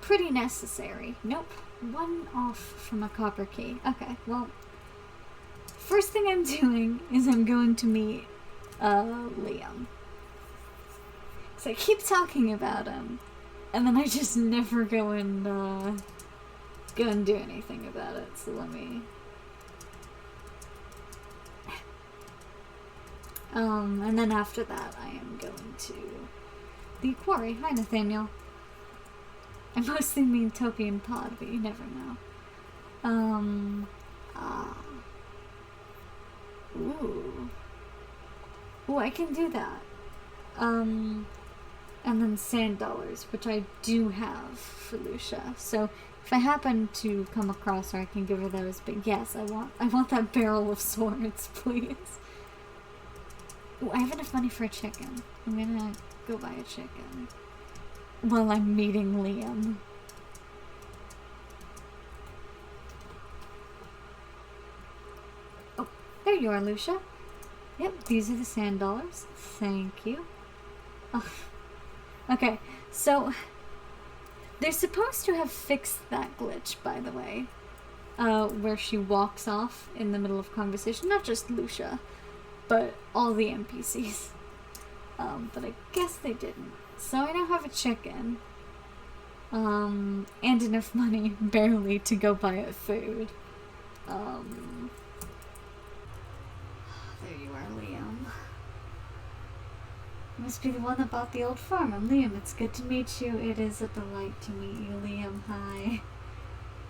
[SPEAKER 1] pretty necessary. Nope. One off from a copper key. Okay, well, first thing I'm doing is I'm going to meet Liam. So I keep talking about him, and then I just never go and do anything about it. So let me. And then after that, I am going to the quarry. Hi, Nathaniel. I mostly mean Topi and Pod, but you never know. Ooh, I can do that. And then sand dollars, which I do have for Lucia. So if I happen to come across her, I can give her those. But yes, I want that barrel of swords, please. Ooh, I have enough money for a chicken. I'm gonna go buy a chicken while I'm meeting Liam. Oh, there you are, Lucia. Yep, these are the sand dollars. Thank you. Oh. Okay, so they're supposed to have fixed that glitch, by the way, where she walks off in the middle of conversation. Not just Lucia, but all the NPCs. But I guess they didn't. So I now have a chicken. And enough money, barely, to go buy it food. There you are, Liam. You must be the one that bought the old farm. I'm Liam. It's good to meet you. It is a delight to meet you, Liam. Hi.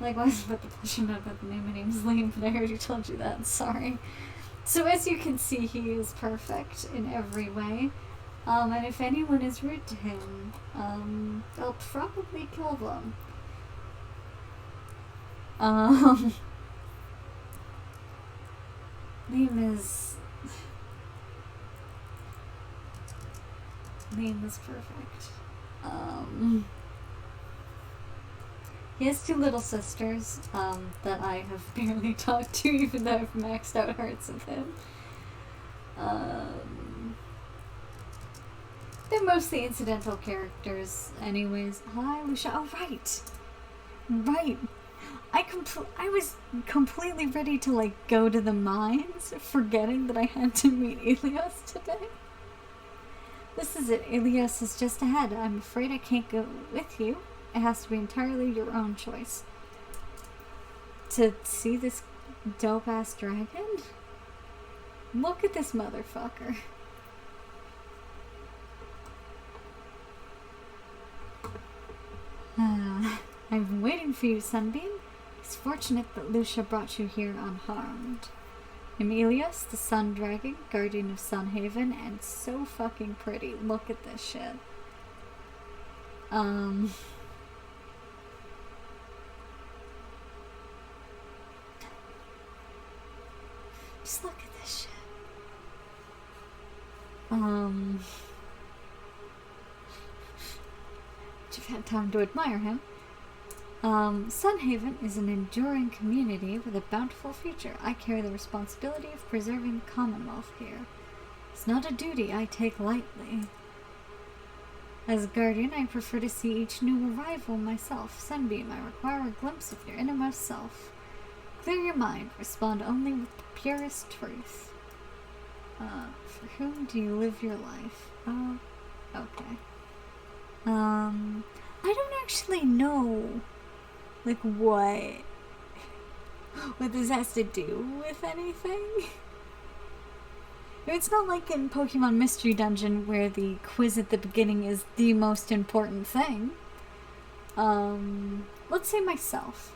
[SPEAKER 1] Likewise, but the pleasure not about the name. My name's Liam, but I already told you that. Sorry. So as you can see, he is perfect in every way. And if anyone is rude to him, they'll probably kill them. Liam is perfect. He has two little sisters, that I have barely talked to, even though I've maxed out hearts of him. They're mostly incidental characters anyways. Hi, Lucia. Oh, right. Right. I was completely ready to, like, go to the mines, forgetting that I had to meet Elias today. This is it. Elias is just ahead. I'm afraid I can't go with you. It has to be entirely your own choice. To see this dope-ass dragon? Look at this motherfucker. I've been waiting for you, Sunbeam. It's fortunate that Lucia brought you here unharmed. I'm Elias, the Sun Dragon, guardian of Sunhaven, and so fucking pretty. Look at this shit. Just look at this shit. You've had time to admire him. Sunhaven is an enduring community with a bountiful future. I carry the responsibility of preserving the Commonwealth here. It's not a duty I take lightly. As guardian, I prefer to see each new arrival myself. Sunbeam, I require a glimpse of your innermost self. Clear your mind. Respond only with the purest truth. For whom do you live your life? Oh, okay. I don't actually know, like, what this has to do with anything. It's not like in Pokemon Mystery Dungeon where the quiz at the beginning is the most important thing. Let's say myself.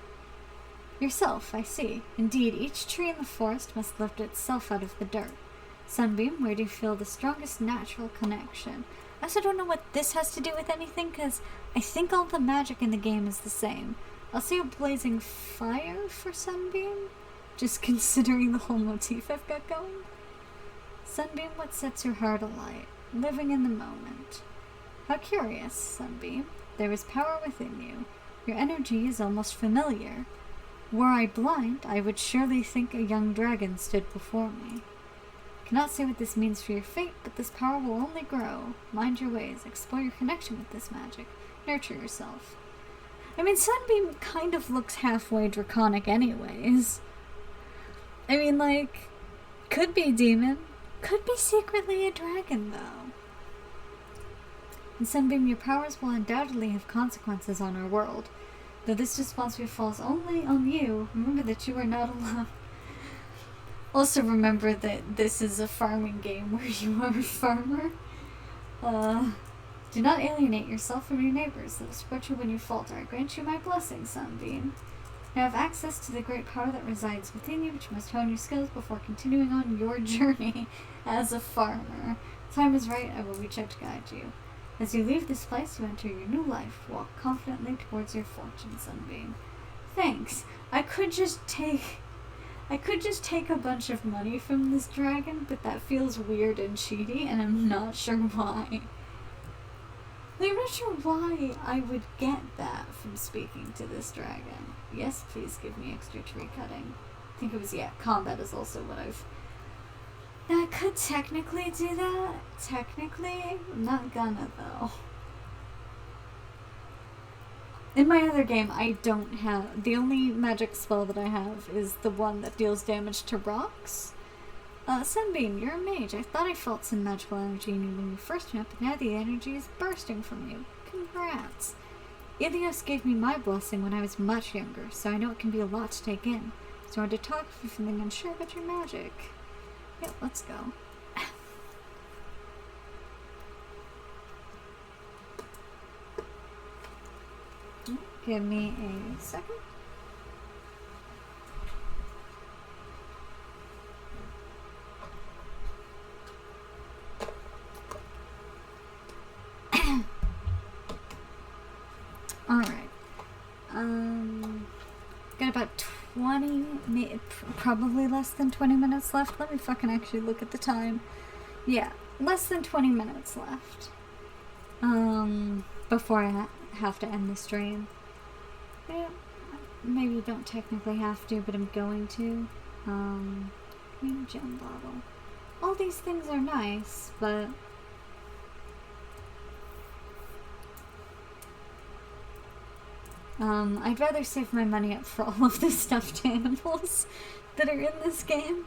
[SPEAKER 1] Yourself, I see. Indeed, each tree in the forest must lift itself out of the dirt. Sunbeam, where do you feel the strongest natural connection? I also don't know what this has to do with anything, because I think all the magic in the game is the same. I'll say a blazing fire for Sunbeam, just considering the whole motif I've got going. Sunbeam, what sets your heart alight? Living in the moment. How curious, Sunbeam. There is power within you. Your energy is almost familiar. Were I blind, I would surely think a young dragon stood before me. Cannot say what this means for your fate, but this power will only grow. Mind your ways, explore your connection with this magic, nurture yourself. I mean, Sunbeam kind of looks halfway draconic anyways. I mean, like, could be demon, could be secretly a dragon, though. And Sunbeam, your powers will undoubtedly have consequences on our world. Though this responsibility falls only on you, remember that you are not alone. Also remember that this is a farming game where you are a farmer. Do not alienate yourself from your neighbors. That will support you when you falter. I grant you my blessing, Sunbeam. You have access to the great power that resides within you, but you must hone your skills before continuing on your journey as a farmer. Time is right, I will reach out to guide you. As you leave this place, you enter your new life. Walk confidently towards your fortune, Sunbeam. Thanks. I could just take a bunch of money from this dragon, but that feels weird and cheaty, and I'm not sure why. I'm not sure why I would get that from speaking to this dragon. Yes, please give me extra tree cutting. I think it was, combat is also what I've... Now, I could technically do that. Technically, I'm not gonna, though. In my other game, I don't have... The only magic spell that I have is the one that deals damage to rocks. Sunbeam, you're a mage. I thought I felt some magical energy in you when you first met, but now the energy is bursting from you. Congrats. Ilios gave me my blessing when I was much younger, so I know it can be a lot to take in. So I want to talk if you're feeling unsure about your magic. Yeah, let's go. Give me a second. Alright. Got about 20, probably less than 20 minutes left. Let me fucking actually look at the time. Yeah, less than 20 minutes left. Before I have to end the stream. Yeah, maybe you don't technically have to, but I'm going to. Green gem bottle. All these things are nice, but I'd rather save my money up for all of the stuffed animals that are in this game.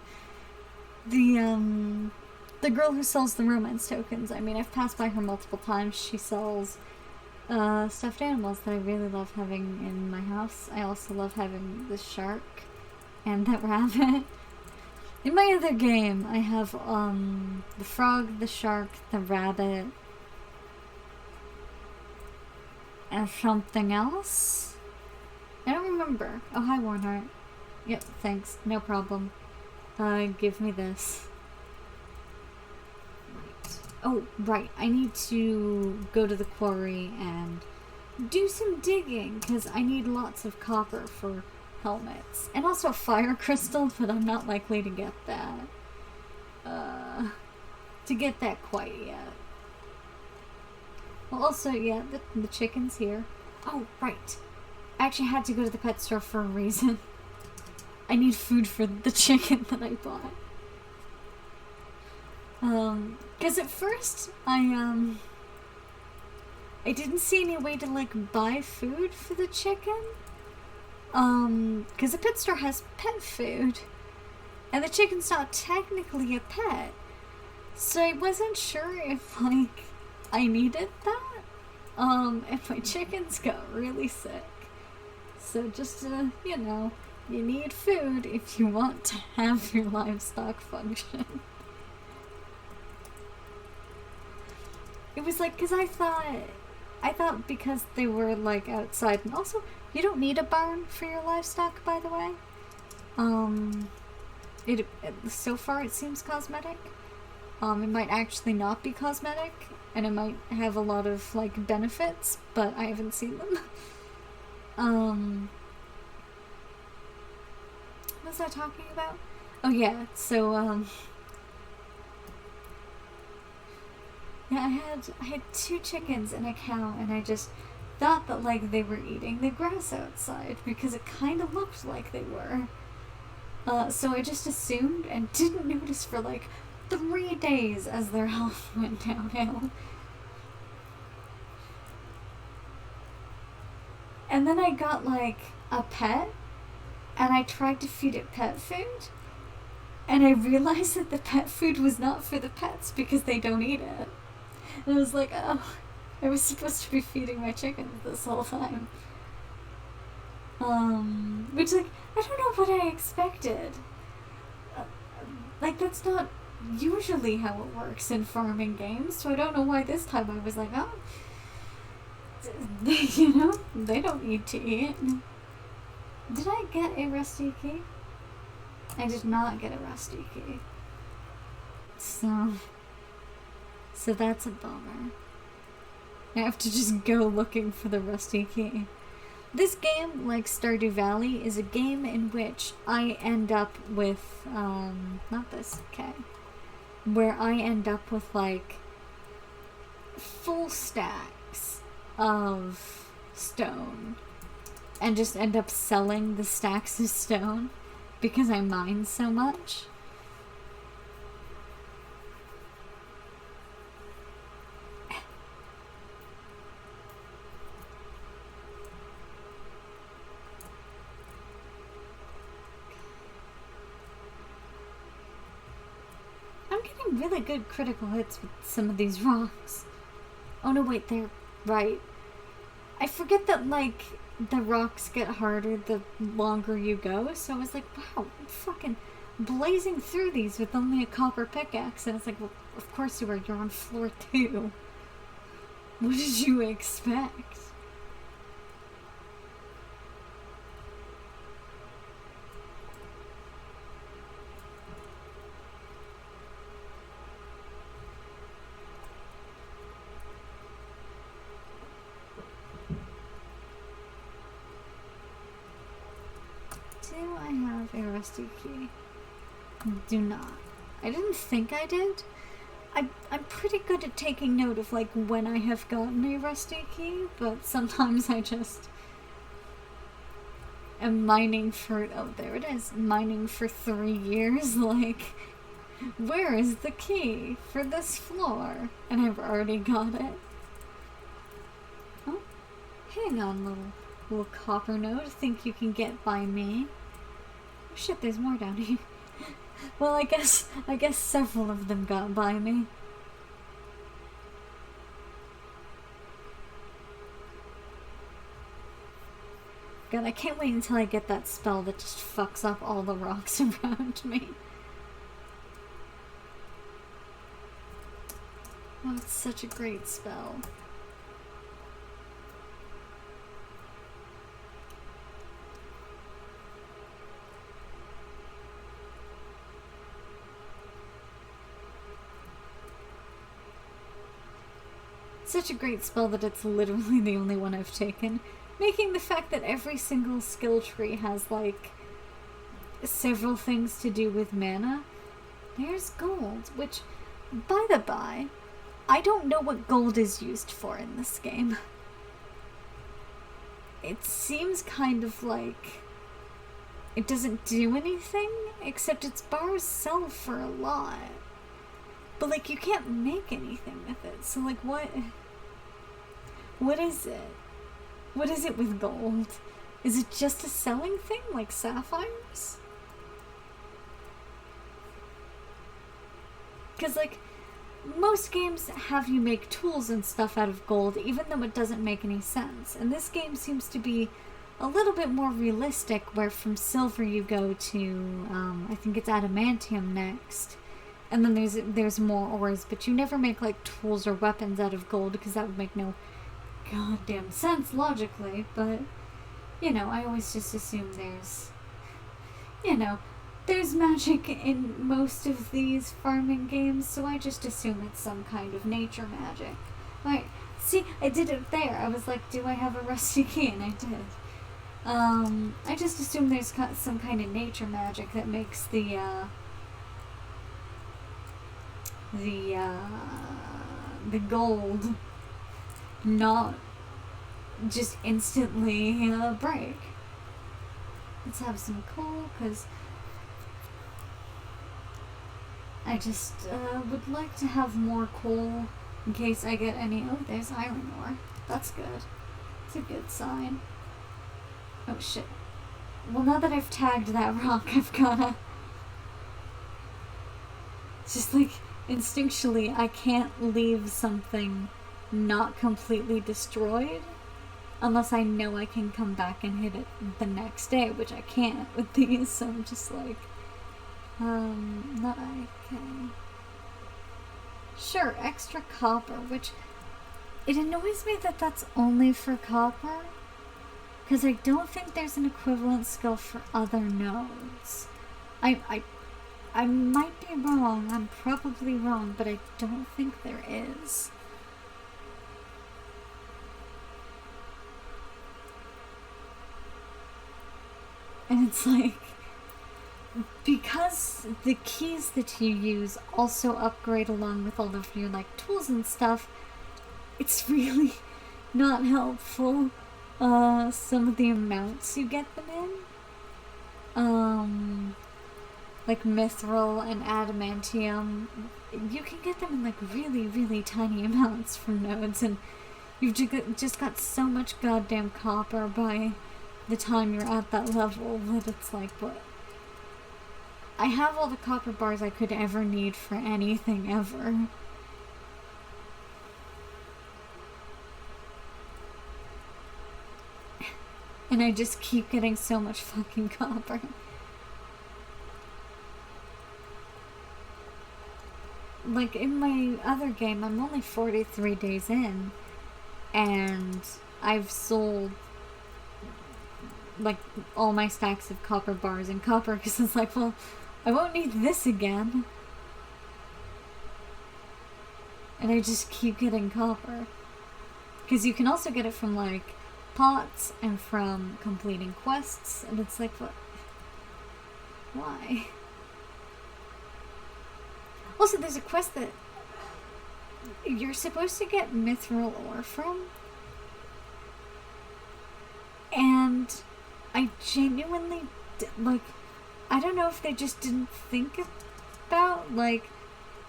[SPEAKER 1] The girl who sells the romance tokens, I mean, I've passed by her multiple times. She sells stuffed animals that I really love having in my house. I also love having the shark and that rabbit. In my other game, I have the frog, the shark, the rabbit, and something else? I don't remember. Oh, hi, Warnhart. Yep, thanks. No problem. Give me this. Right. Oh, right. I need to go to the quarry and do some digging, because I need lots of copper for helmets. And also fire crystal, but I'm not likely to get that. Quite yet. Well, also, yeah, the chicken's here. Oh, right. I actually had to go to the pet store for a reason. I need food for the chicken that I bought. Because at first, I didn't see any way to, like, buy food for the chicken. Because the pet store has pet food. And the chicken's not technically a pet. So I wasn't sure if, like, I needed that. And my chickens got really sick. So just, you know, you need food if you want to have your livestock function. It was like, because I thought because they were, like, outside, and also, you don't need a barn for your livestock, by the way. So far it seems cosmetic. It might actually not be cosmetic, and it might have a lot of, like, benefits, but I haven't seen them. What was I talking about? Oh yeah, so, yeah, I had 2 chickens and a cow, and I just thought that, like, they were eating the grass outside, because it kind of looked like they were. So I just assumed and didn't notice for, like, 3 days as their health went downhill. And then I got, like, a pet, and I tried to feed it pet food, and I realized that the pet food was not for the pets because they don't eat it. And I was like, oh, I was supposed to be feeding my chickens this whole time. Which, like, I don't know what I expected. Like, that's not usually how it works in farming games, so I don't know why this time I was like, oh, you know, they don't need to eat. Did I get a rusty key? I did not get a rusty key. So that's a bummer. I have to just go looking for the rusty key. This game, like Stardew Valley, is a game in which I end up with, not this, okay, where I end up with, like, full stacks of stone, and just end up selling the stacks of stone because I mine so much. I'm getting really good critical hits with some of these rocks. Oh no, wait, they're right. I forget that, like, the rocks get harder the longer you go, so I was like, wow, I'm fucking blazing through these with only a copper pickaxe, and it's like, well, of course you are, you're on floor 2. What did you expect? a rusty key. Do not. I didn't think I did. I'm pretty good at taking note of, like, when I have gotten a rusty key, but sometimes I just am mining for, oh, there it is, mining for 3 years, like, where is the key for this floor? And I've already got it. Oh, hang on, little copper node, think you can get by me? Oh shit, there's more down here. Well, I guess several of them got by me. God, I can't wait until I get that spell that just fucks up all the rocks around me. Oh, it's such a great spell. Such a great spell that it's literally the only one I've taken. Making the fact that every single skill tree has, like, several things to do with mana. There's gold, which, by the by, I don't know what gold is used for in this game. It seems kind of like it doesn't do anything, except its bars sell for a lot. But, like, you can't make anything with it, so, like, what is it? What is it with gold? Is it just a selling thing, like sapphires? Because, like, most games have you make tools and stuff out of gold, even though it doesn't make any sense. And this game seems to be a little bit more realistic, where from silver you go to, I think it's adamantium next. And then there's more ores, but you never make, like, tools or weapons out of gold, because that would make no goddamn sense logically. But, you know, I always just assume there's, you know, there's magic in most of these farming games, so I just assume it's some kind of nature magic. Right, see, I did it there. I was like, do I have a rusty key? And I did. I just assume there's some kind of nature magic that makes the gold not just instantly break. Let's have some coal, because I just would like to have more coal in case I get any. Oh, there's iron ore. That's good. It's a good sign. Oh shit. Well, now that I've tagged that rock, I've gotta. It's just like, instinctually, I can't leave something not completely destroyed unless I know I can come back and hit it the next day, which I can't with these, so I'm just like, not okay. Sure, extra copper, which, it annoys me that that's only for copper, because I don't think there's an equivalent skill for other nodes. I might be wrong, I'm probably wrong, but I don't think there is. And it's like, because the keys that you use also upgrade along with all of your, like, tools and stuff, it's really not helpful, some of the amounts you get them in. Like mithril and adamantium, you can get them in, like, really, really tiny amounts from nodes, and you've just got so much goddamn copper by the time you're at that level that it's like, what? I have all the copper bars I could ever need for anything ever. And I just keep getting so much fucking copper. Like, in my other game, I'm only 43 days in, and I've sold, like, all my stacks of copper bars and copper, because it's like, well, I won't need this again. And I just keep getting copper. Because you can also get it from, like, pots and from completing quests, and it's like, what? Why? Also, there's a quest that you're supposed to get mithril ore from. And I genuinely, like, I don't know if they just didn't think about, like,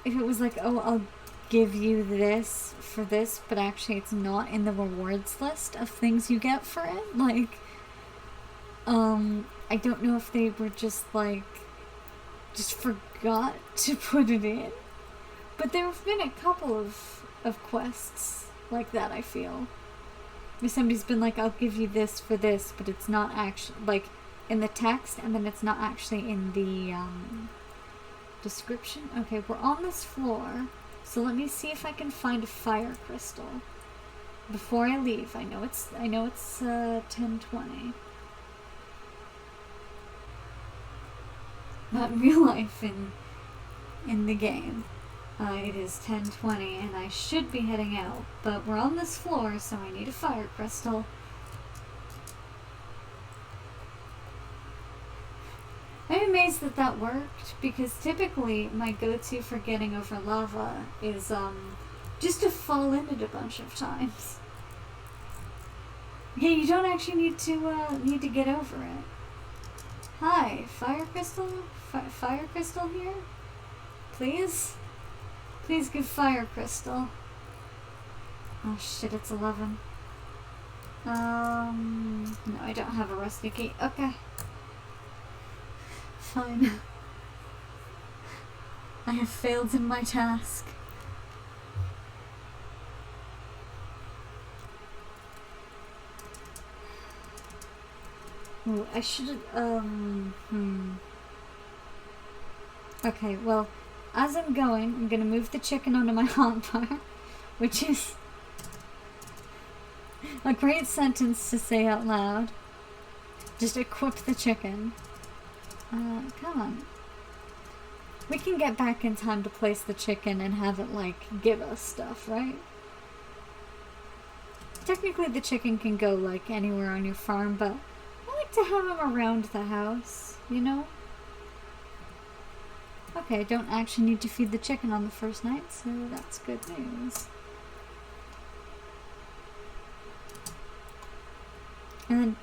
[SPEAKER 1] if it was like, oh, I'll give you this for this, but actually it's not in the rewards list of things you get for it. Like, I don't know if they were just, like, just forgot to put it in. But there have been a couple of quests like that, I feel. Where somebody's been like, I'll give you this for this, but it's not actually, like, in the text, and then it's not actually in the, description. Okay, we're on this floor, so let me see if I can find a fire crystal before I leave. I know it's 10:20. Not in real life, in the game. It is 10:20, and I should be heading out, but we're on this floor, so I need a fire crystal. I'm amazed that worked, because typically my go-to for getting over lava is just to fall in it a bunch of times. Yeah, you don't actually need to get over it. Hi, fire crystal? Fire crystal here? Please? Please give fire crystal. Oh shit, it's 11. No, I don't have a rusty key. Okay. Fine. I have failed in my task. Ooh, I should Okay, well, as I'm going, I'm gonna move the chicken onto my hotbar, which is a great sentence to say out loud. Just equip the chicken. Come on. We can get back in time to place the chicken and have it, like, give us stuff, right? Technically the chicken can go, like, anywhere on your farm, but I like to have him around the house, you know? Okay, I don't actually need to feed the chicken on the first night, so that's good news. And then,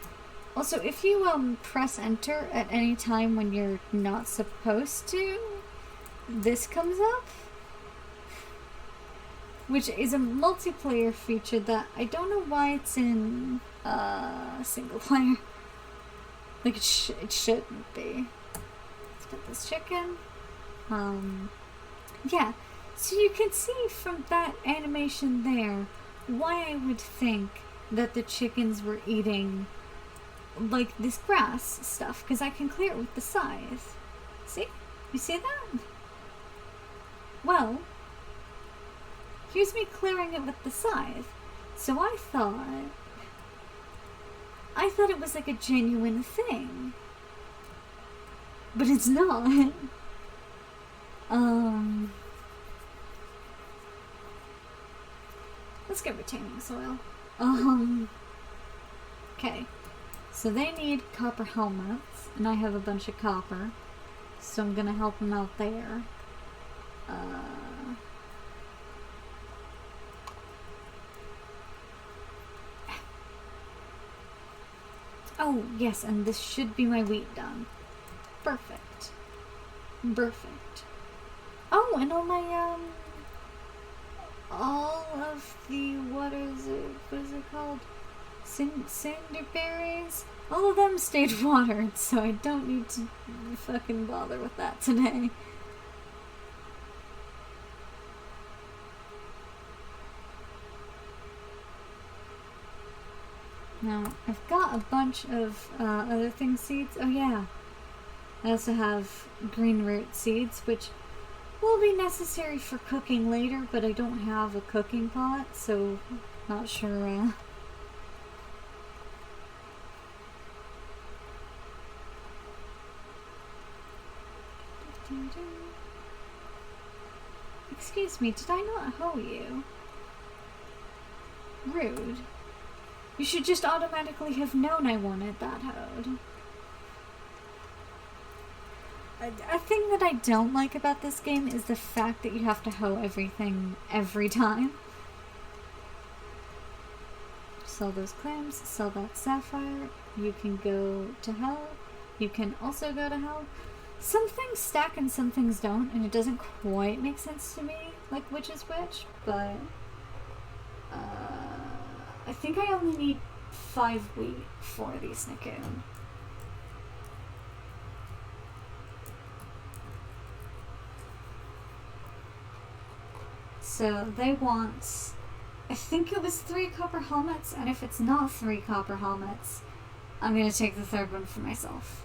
[SPEAKER 1] also, if you press enter at any time when you're not supposed to, this comes up. Which is a multiplayer feature that I don't know why it's in single player. Like, it shouldn't be. Let's put this chicken. Yeah. So you can see from that animation there why I would think that the chickens were eating, like, this grass stuff, because I can clear it with the scythe. See? You see that? Well, here's me clearing it with the scythe. So I thought it was like a genuine thing. But it's not. Let's get retaining soil. Okay. So they need copper helmets, and I have a bunch of copper, so I'm gonna help them out there. Oh, yes, and this should be my wheat done. Perfect. Perfect. Oh, and all my, all of the, what is it called? Cinderberries? All of them stayed watered, so I don't need to fucking bother with that today. Now, I've got a bunch of other things seeds. Oh yeah. I also have green root seeds, which will be necessary for cooking later, but I don't have a cooking pot, so not sure. Excuse me, did I not hoe you? Rude. You should just automatically have known I wanted that hoed. A thing that I don't like about this game is the fact that you have to hoe everything every time. Sell those clams, sell that sapphire. You can go to hell. You can also go to hell. Some things stack and some things don't, and it doesn't quite make sense to me, like which is which, but I think I only need 5 wheat for these Nickun. So they want, I think it was 3 copper helmets, and if it's not 3 copper helmets, I'm gonna take the 3rd one for myself.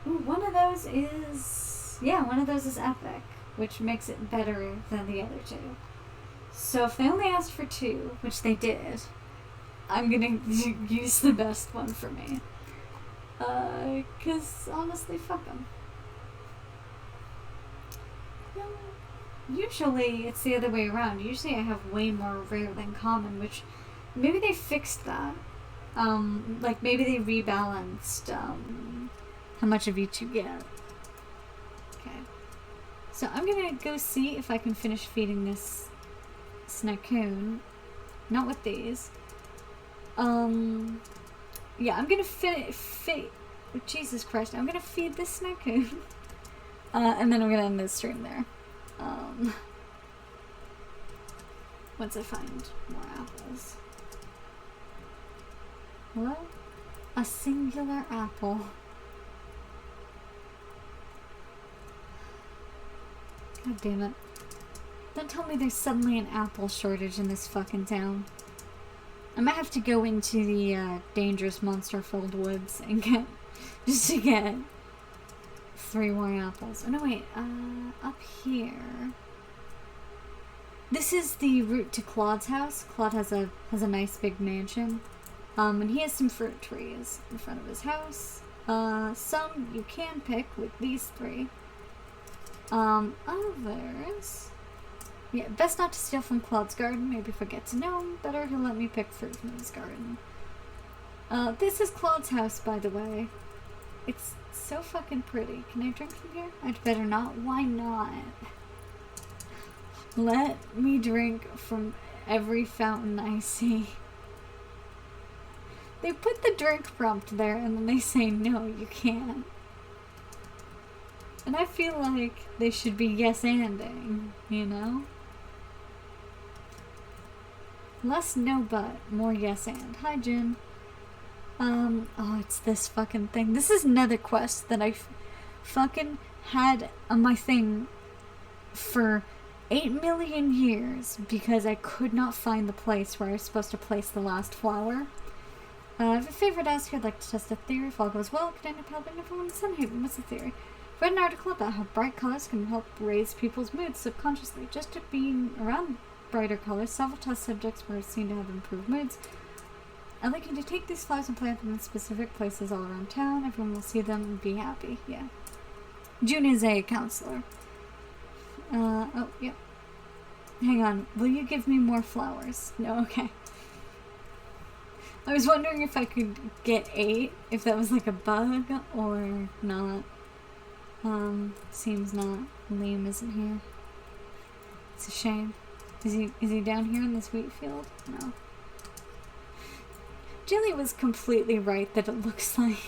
[SPEAKER 1] Ooh, one of those is epic, which makes it better than the other 2. So if they only asked for 2, which they did, I'm gonna use the best one for me. 'Cause honestly, fuck them. Usually it's the other way around. Usually I have way more rare than common, which maybe they fixed that. Like maybe they rebalanced how much of each you get. Okay. So I'm gonna go see if I can finish feeding this Snacoon. Not with these. Yeah, I'm gonna Jesus Christ, I'm gonna feed this Snacoon. And then I'm gonna end the stream there. Once I find more apples. Hello? A singular apple. God damn it. Don't tell me there's suddenly an apple shortage in this fucking town. I might have to go into the dangerous monster-filled woods and just to get 3 more apples. Oh no, wait. Up here. This is the route to Claude's house. Claude has a nice big mansion. And he has some fruit trees in front of his house. Some you can pick with these 3. Others... Yeah, best not to steal from Claude's garden. Maybe if I get to know him better, he'll let me pick fruit from his garden. This is Claude's house, by the way. It's so fucking pretty. Can I drink from here? I'd better not. Why not? Let me drink from every fountain I see. They put the drink prompt there and then they say, no, you can't. And I feel like they should be yes-anding, you know? Less no but, more yes and. Hi, Jin. Oh, it's this fucking thing. This is another quest that I fucking had on my thing for 8 million years because I could not find the place where I was supposed to place the last flower. I have a favorite ask here. I'd like to test a theory. If all goes well, could end up helping everyone in Sunhaven. What's the theory? Read an article about how bright colors can help raise people's moods subconsciously. Just to being around brighter colors, several test subjects were seen to have improved moods. I'd like you to take these flowers and plant them in specific places all around town. Everyone will see them and be happy. Yeah. June is a counselor. Oh, yep. Hang on. Will you give me more flowers? No, okay. I was wondering if I could get 8, if that was like a bug or not. Seems not. Liam isn't here. It's a shame. Is he down here in this wheat field? No. Jilly was completely right that it looks like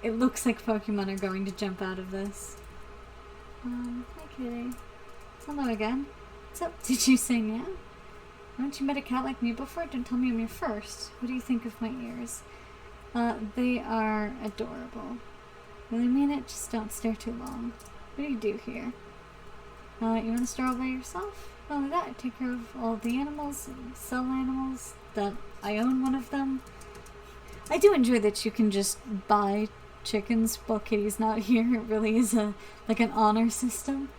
[SPEAKER 1] Pokemon are going to jump out of this. Hi kitty. Hello again. What's up? Did you say yeah? Haven't you met a cat like me before? Don't tell me I'm your first. What do you think of my ears? They are adorable. Really mean it? Just don't stare too long. What do you do here? You want to stare all by yourself? Not only that, I take care of all the animals and sell animals that I own one of them. I do enjoy that you can just buy chickens while Kitty's not here. It really is like an honor system.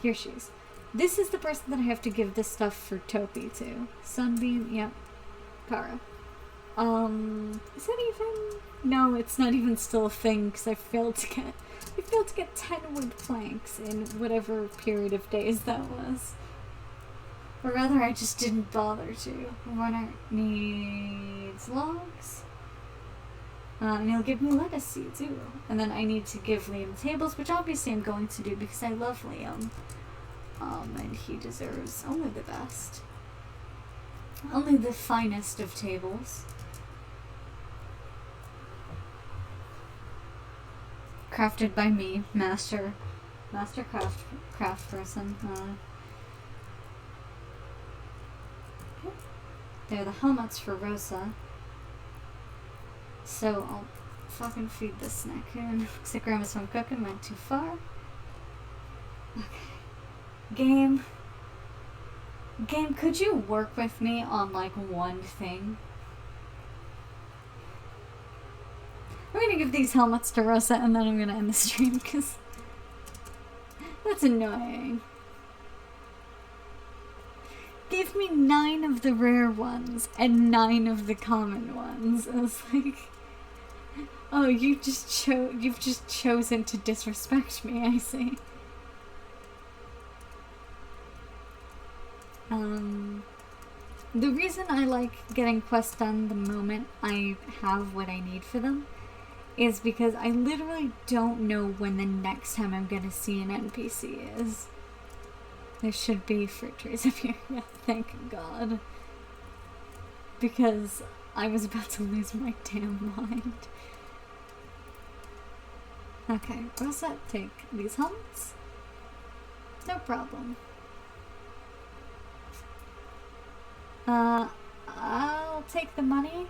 [SPEAKER 1] Here she is. This is the person that I have to give this stuff for Topi to. Sunbeam, yep. Kara. Is that even? No, it's not even still a thing because I failed to get 10 wood planks in whatever period of days that was. Or rather, I just didn't bother to. Runner needs logs. And he'll give me lettuce seeds, too. And then I need to give Liam tables, which obviously I'm going to do because I love Liam. And he deserves only the best. Only the finest of tables. Crafted by me, master craft person. They're the helmets for Rosa. So I'll fucking feed this snackoon. Looks like Grandma's home cooking went too far. Okay. Game, could you work with me on like one thing? I'm gonna give these helmets to Rosa and then I'm gonna end the stream because that's annoying. Give me 9 of the rare ones and 9 of the common ones. I was like, oh, you've just chosen to disrespect me, I see. The reason I like getting quests done the moment I have what I need for them is because I literally don't know when the next time I'm gonna see an NPC is. There should be fruit trees up here. Yeah, thank God. Because I was about to lose my damn mind. Okay, Rosa, take these helmets. No problem. I'll take the money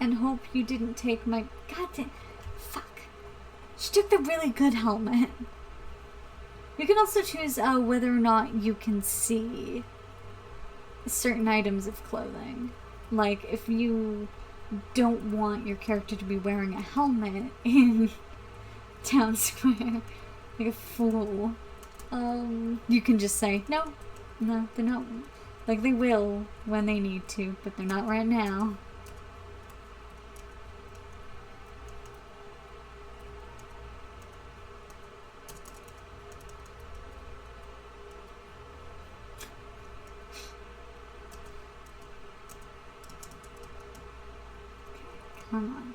[SPEAKER 1] and hope you didn't take my goddamn fuck. She took the really good helmet. You can also choose whether or not you can see certain items of clothing. Like if you don't want your character to be wearing a helmet in town square like a fool, you can just say no, they're not. Like, they will when they need to, but they're not right now. Come on.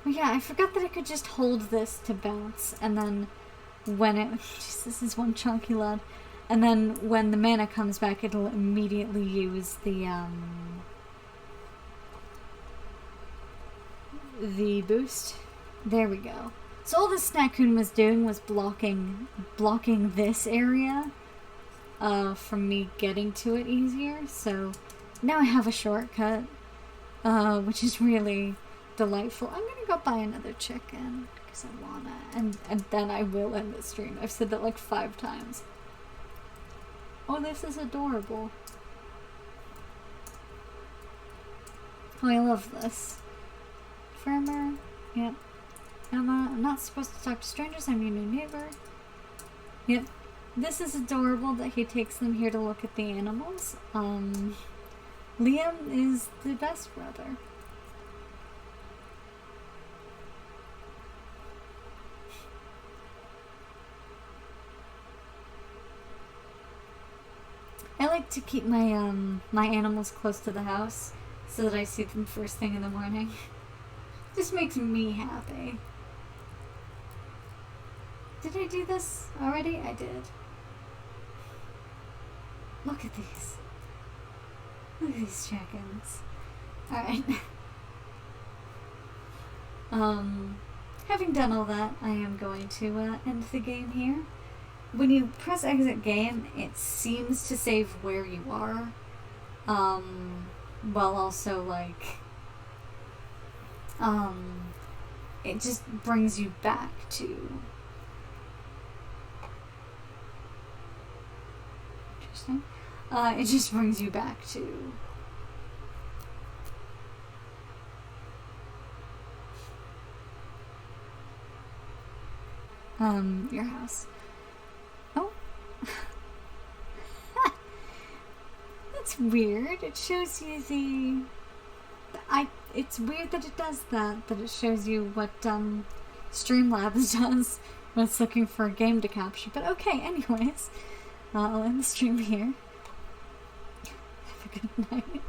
[SPEAKER 1] Oh yeah, I forgot that I could just hold this to bounce, and then when it... Jeez, this is one chunky lad. And then when the mana comes back, it'll immediately use the boost. There we go. So all this Snackoon was doing was blocking this area from me getting to it easier. So now I have a shortcut, which is really delightful. I'm gonna go buy another chicken because I wanna, and then I will end the stream. I've said that like 5 times. Oh, this is adorable. Oh, I love this. Farmer. Yep. Emma, I'm not supposed to talk to strangers. I'm your new neighbor. Yep. This is adorable that he takes them here to look at the animals. Liam is the best brother. I like to keep my my animals close to the house so that I see them first thing in the morning. Just makes me happy. Did I do this already? I did. Look at these. Look at these chickens. Alright. Having done all that, I am going to end the game here. When you press exit game, it seems to save where you are, while also, like, it just brings you back to... Interesting. It just brings you back to... your house. Oh. That's weird. It shows you the... It's weird that it does that it shows you what Streamlabs does when it's looking for a game to capture. But okay, anyways. I'll end the stream here. Have a good night.